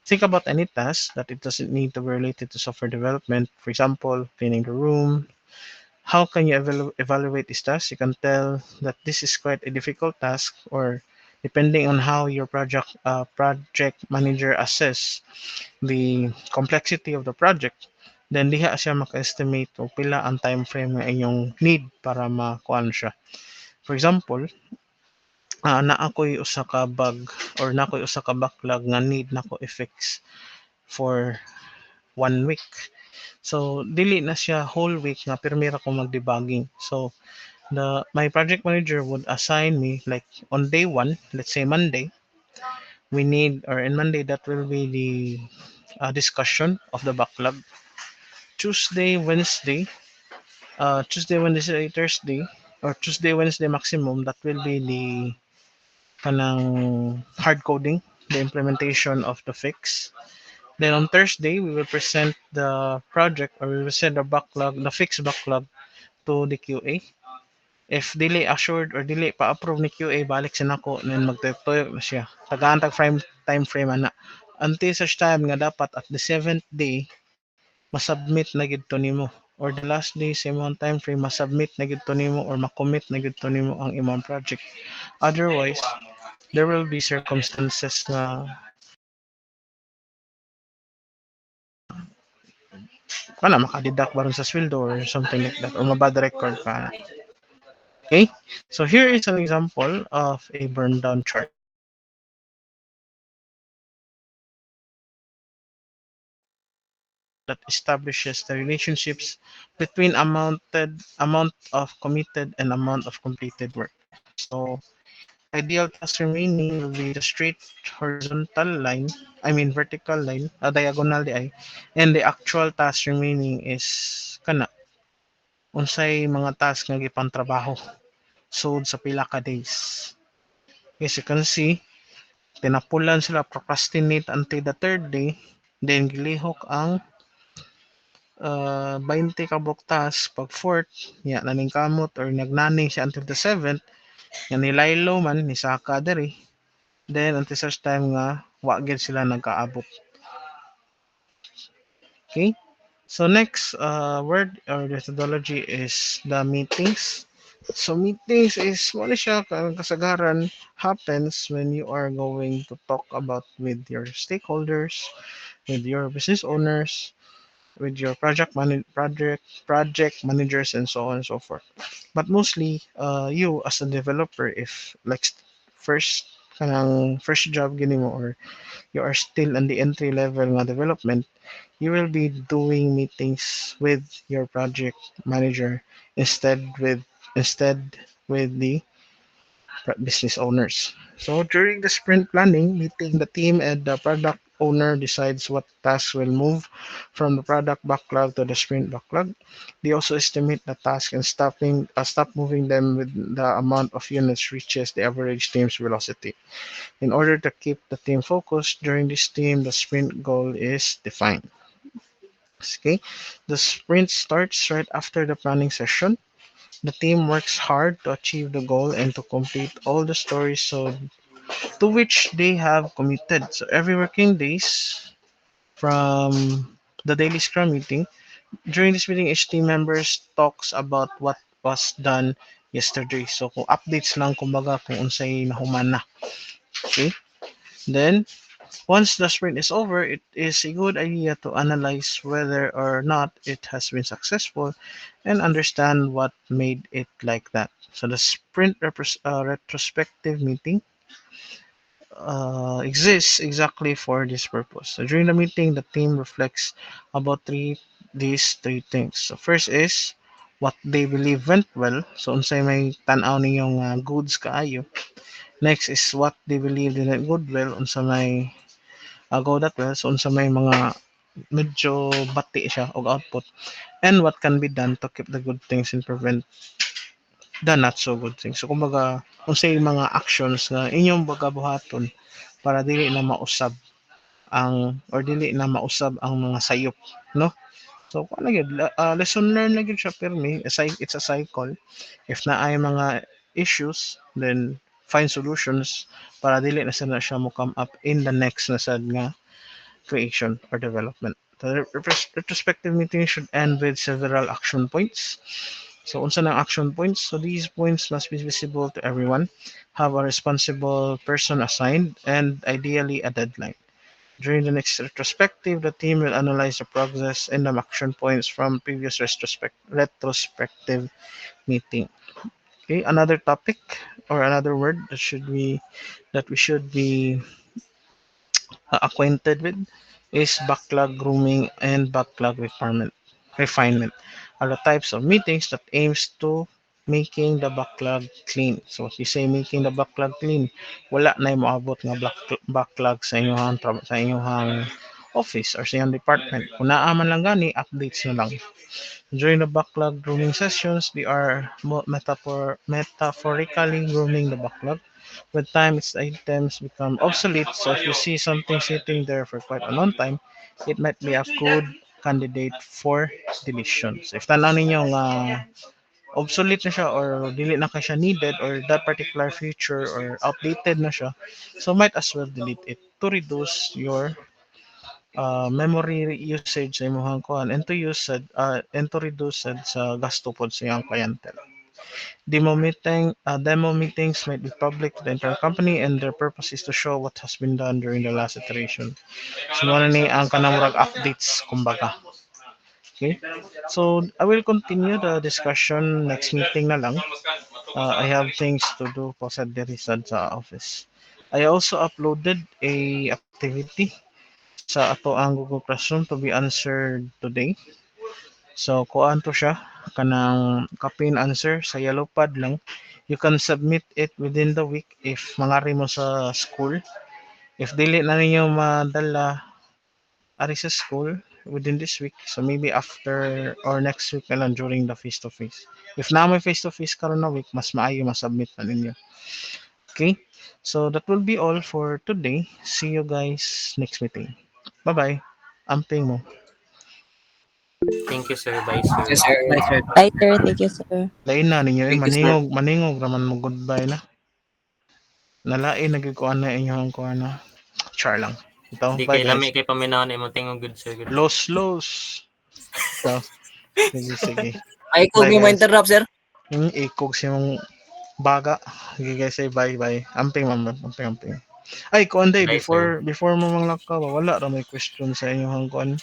Think about any task that it doesn't need to be related to software development. For example, cleaning the room, how can you evaluate this task? You can tell that this is quite a difficult task, or depending on how your project manager assess the complexity of the project, then diha siya maka-estimate o pila ang time frame nga inyong need para makuan siya. For example, naa ko'y usa ka bug or na ko'y usa ka backlog nga need nako i-fix for 1 week. So dili na siya whole week nga pirmira ko mag-debugging. So the my project manager would assign me like on day one, let's say Monday, we need or in Monday that will be the discussion of the backlog. Tuesday, Wednesday, Tuesday, Wednesday, Thursday, or Tuesday, Wednesday maximum, that will be the kanang hard coding, the implementation of the fix. Then on Thursday, we will present the project or we will send the backlog, the fix backlog to the QA. If dili assured or dili pa-approve ni QA, balik sa nako, then magtuyok na siya. Tagaan tag time frame ana. Until such time nga dapat at the seventh day, masubmit na gid to nimo. Or the last day sa imong time frame, masubmit na gid to nimo or makommit na gid to nimo ang imong project. Otherwise, there will be circumstances na kana makadeduct baron sa sweldo or something like that or mabad record ka. Okay? So here is an example of a burn down chart that establishes the relationships between amount of committed and amount of completed work. So ideal task remaining will be the straight horizontal line, I mean vertical line, diagonal di ay, and the actual task remaining is kana unsay mga task nga gipang trabaho sud sa pila ka days. As you can see, tinapulan sila procrastinate until the third day, then gilihok ang 20 ka buktas pag fourth, ya naning kamot or nagnani siya until the seventh, nga nilaylo man ni Saka diri. Then until such time nga wa gid sila nagkaabot. Okay? So next word or methodology is the meetings. So meetings is wala siya kasagaran happens when you are going to talk about with your stakeholders, with your business owners, with your project managers and so on and so forth. But mostly you as a developer, if like first kanang first job gini mo or you are still in the entry level nga development, you will be doing meetings with your project manager instead with the business owners. So during the sprint planning meeting, the team and the product owner decides what tasks will move from the product backlog to the sprint backlog. They also estimate the task and stop moving them with the amount of units reaches the average team's velocity. In order to keep the team focused during this team, the sprint goal is defined. Okay, the sprint starts right after the planning session. The team works hard to achieve the goal and to complete all the stories to which they have committed. So every working days from the daily scrum meeting, during this meeting, each team members talks about what was done yesterday. So kung updates lang kumbaga kung unsay nahuman na. Okay? Then once the sprint is over, it is a good idea to analyze whether or not it has been successful and understand what made it like that. So the sprint retrospective meeting exists exactly for this purpose. So during the meeting, the team reflects about these three things. So first is what they believe went well. So unsay may tan-aw ninyong goods kaayo. Next is what they believe didn't good well. Unsa may go that well. So unsa may mga medyo bati siya og output. And what can be done to keep the good things and prevent the not so good things. So kumbaga unsay mga actions nga inyong bagabuhaton para dili na mausab ang mga sayop, no? So kuan gyud lesson learned na gyud siya pirmi, it's a cycle. If na ay mga issues, then find solutions para dili na siya mo come up in the next na sad nga creation or development. The retrospective meeting should end with several action points. So unsa ng action points? So these points must be visible to everyone, have a responsible person assigned, and ideally a deadline. During the next retrospective, the team will analyze the progress and the action points from previous retrospective meeting. Okay, another topic or another word that we should be acquainted with is backlog grooming and backlog refinement are the types of meetings that aims to making the backlog clean. So if you say making the backlog clean, wala na yung maabot nga backlog sa inyong office or sa inyong department. Kung naaman lang gani, updates na lang. During the backlog grooming sessions, they are metaphorically grooming the backlog. With time, its items become obsolete. So if you see something sitting there for quite a long time, it might be a good candidate for deletion. So if tanaw ninyo nga obsolete na siya or dili na ka siya needed or that particular feature or outdated na siya, so might as well delete it to reduce your memory usage sa imong kuan and to reduce sa gasto pod sa iyang clientele. Demo meetings might be public to the entire company and their purpose is to show what has been done during the last iteration. So mo ni ang kanang murag updates kumbaga. Okay? So I will continue the discussion next meeting na lang. I have things to do po sa diri sa office. I also uploaded a activity sa ato ang Google Classroom to be answered today. So, kuan to siya, kanang copy and answer sa yellow pad lang. You can submit it within the week if mangari mo sa school. If dili na ninyo madala ari sa school within this week, so maybe after or next week na lang during the face-to-face. If na may face-to-face karon na week, mas maayo masubmit na ninyo. Okay? So, that will be all for today. See you guys next meeting. Bye-bye. Amping mo. Thank you, sir. Bye, sir. Yes, sir. Bye, sir. Bye, sir. Thank you, sir. Lain na ninyo Thank you, sir. maningog raman mo goodbye na. Nalain nagikuan na inyong kuan na. Char lang. Ito, Di bye kay lami guys. kay paminawan mo tingog good, sir. Good. Los. Ito, sige. Ay, kung Bye may guys. ma-interrupt, sir. Yung ikog siyang baga. Sige guys, say bye. Amping ma'am, amping. Ay, kuan day, Bye, sir. before mo manglak ka, wala ra may question sa inyong kuan,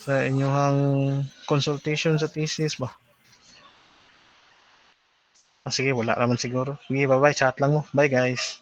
sa inyong consultation sa thesis ba? Sige, wala raman siguro. Sige, bye-bye. Chat lang mo. Bye guys.